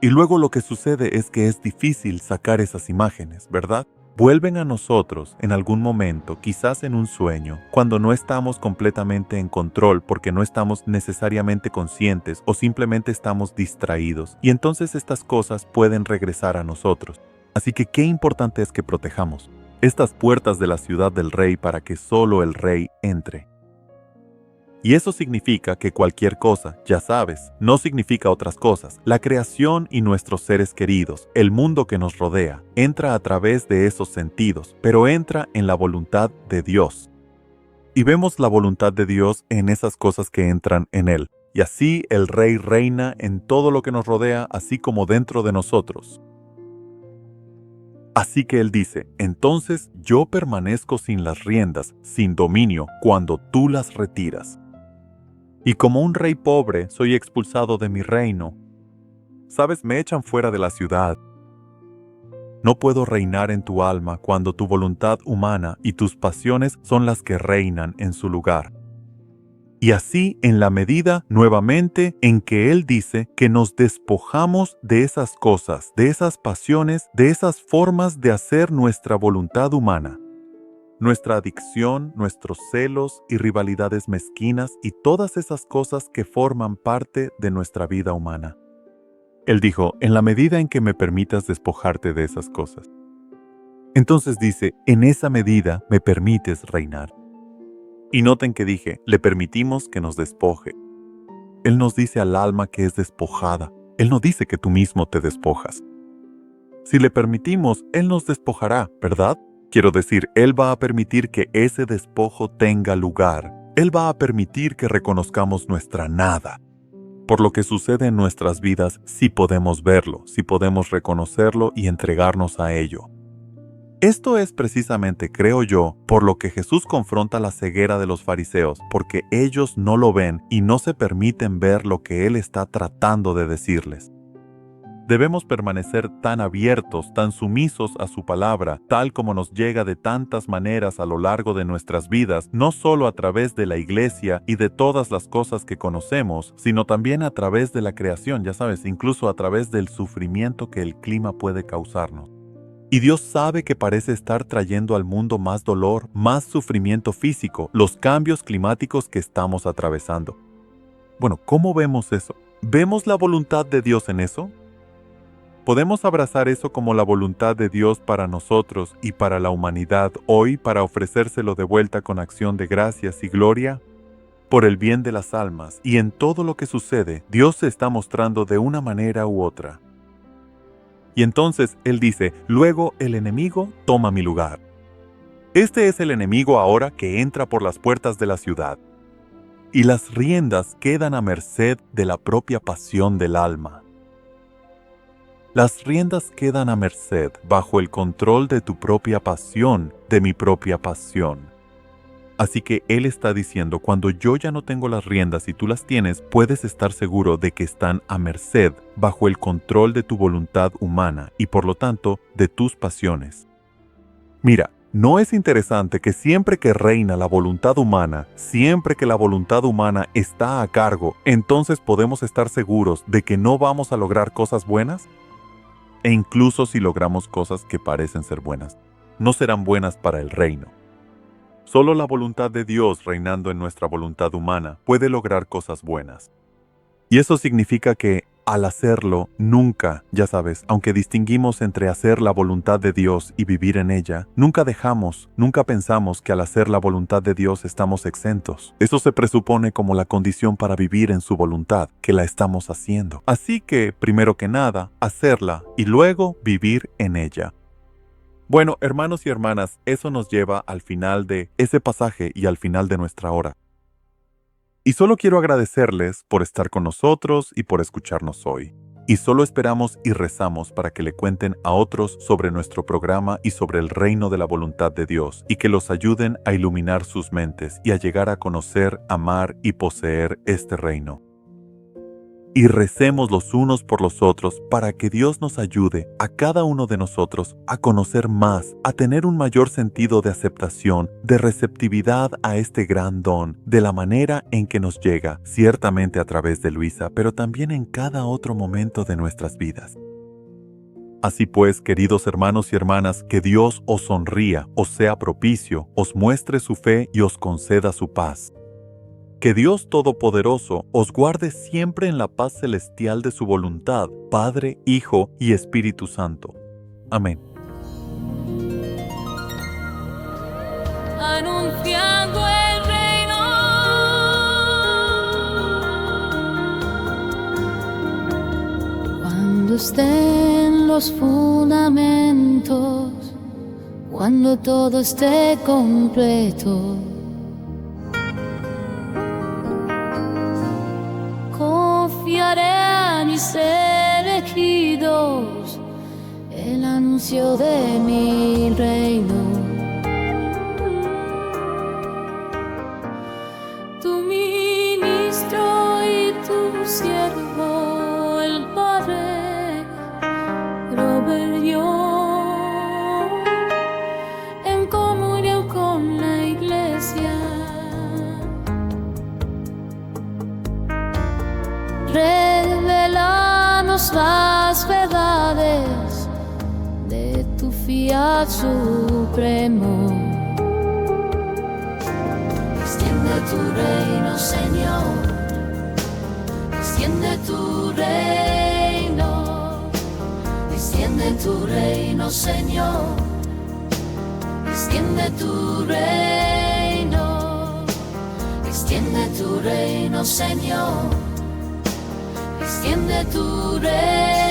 Y luego lo que sucede es que es difícil sacar esas imágenes, ¿verdad? Vuelven a nosotros en algún momento, quizás en un sueño, cuando no estamos completamente en control porque no estamos necesariamente conscientes o simplemente estamos distraídos. Y entonces estas cosas pueden regresar a nosotros. Así que qué importante es que protejamos estas puertas de la ciudad del rey para que solo el rey entre. Y eso significa que cualquier cosa, ya sabes, no significa otras cosas. La creación y nuestros seres queridos, el mundo que nos rodea, entra a través de esos sentidos, pero entra en la voluntad de Dios. Y vemos la voluntad de Dios en esas cosas que entran en Él. Y así el Rey reina en todo lo que nos rodea, así como dentro de nosotros. Así que Él dice, entonces yo permanezco sin las riendas, sin dominio, cuando tú las retiras. Y como un rey pobre soy expulsado de mi reino. Sabes, me echan fuera de la ciudad. No puedo reinar en tu alma cuando tu voluntad humana y tus pasiones son las que reinan en su lugar. Y así en la medida, nuevamente, en que Él dice que nos despojamos de esas cosas, de esas pasiones, de esas formas de hacer nuestra voluntad humana. Nuestra adicción, nuestros celos y rivalidades mezquinas y todas esas cosas que forman parte de nuestra vida humana. Él dijo, en la medida en que me permitas despojarte de esas cosas. Entonces dice, en esa medida me permites reinar. Y noten que dije, le permitimos que nos despoje. Él nos dice al alma que es despojada. Él no dice que tú mismo te despojas. Si le permitimos, Él nos despojará, ¿verdad? Quiero decir, Él va a permitir que ese despojo tenga lugar. Él va a permitir que reconozcamos nuestra nada. Por lo que sucede en nuestras vidas, sí podemos verlo, sí podemos reconocerlo y entregarnos a ello. Esto es precisamente, creo yo, por lo que Jesús confronta la ceguera de los fariseos, porque ellos no lo ven y no se permiten ver lo que Él está tratando de decirles. Debemos permanecer tan abiertos, tan sumisos a su palabra, tal como nos llega de tantas maneras a lo largo de nuestras vidas, no solo a través de la iglesia y de todas las cosas que conocemos, sino también a través de la creación, ya sabes, incluso a través del sufrimiento que el clima puede causarnos. Y Dios sabe que parece estar trayendo al mundo más dolor, más sufrimiento físico, los cambios climáticos que estamos atravesando. Bueno, ¿cómo vemos eso? ¿Vemos la voluntad de Dios en eso? ¿Podemos abrazar eso como la voluntad de Dios para nosotros y para la humanidad hoy para ofrecérselo de vuelta con acción de gracias y gloria? Por el bien de las almas y en todo lo que sucede, Dios se está mostrando de una manera u otra. Y entonces Él dice, luego el enemigo toma mi lugar. Este es el enemigo ahora que entra por las puertas de la ciudad. Y las riendas quedan a merced de la propia pasión del alma. Las riendas quedan a merced bajo el control de tu propia pasión, de mi propia pasión. Así que Él está diciendo, cuando yo ya no tengo las riendas y tú las tienes, puedes estar seguro de que están a merced, bajo el control de tu voluntad humana y por lo tanto de tus pasiones. Mira, ¿no es interesante que siempre que reina la voluntad humana, siempre que la voluntad humana está a cargo, entonces podemos estar seguros de que no vamos a lograr cosas buenas? E incluso si logramos cosas que parecen ser buenas, no serán buenas para el reino. Solo la voluntad de Dios reinando en nuestra voluntad humana puede lograr cosas buenas. Y eso significa que, al hacerlo, nunca, ya sabes, aunque distinguimos entre hacer la voluntad de Dios y vivir en ella, nunca pensamos que al hacer la voluntad de Dios estamos exentos. Eso se presupone como la condición para vivir en su voluntad, que la estamos haciendo. Así que, primero que nada, hacerla y luego vivir en ella. Bueno, hermanos y hermanas, eso nos lleva al final de ese pasaje y al final de nuestra hora. Y solo quiero agradecerles por estar con nosotros y por escucharnos hoy. Y solo esperamos y rezamos para que le cuenten a otros sobre nuestro programa y sobre el reino de la voluntad de Dios, y que los ayuden a iluminar sus mentes y a llegar a conocer, amar y poseer este reino. Y recemos los unos por los otros para que Dios nos ayude a cada uno de nosotros a conocer más, a tener un mayor sentido de aceptación, de receptividad a este gran don, de la manera en que nos llega, ciertamente a través de Luisa, pero también en cada otro momento de nuestras vidas. Así pues, queridos hermanos y hermanas, que Dios os sonría, os sea propicio, os muestre su fe y os conceda su paz. Que Dios Todopoderoso os guarde siempre en la paz celestial de su voluntad, Padre, Hijo y Espíritu Santo. Amén. Anunciando el reino, cuando estén los fundamentos, cuando todo esté completo, confiaré a mis elegidos el anuncio de mi reino. Tu ministro y tu siervo, el Padre Robert Young, en comunión con la Iglesia, revelanos las verdades de tu fiat supremo. Extiende tu reino, Señor, extiende tu reino, extiende tu reino, Señor, extiende tu reino, extiende tu reino, Señor, extiende tu reino.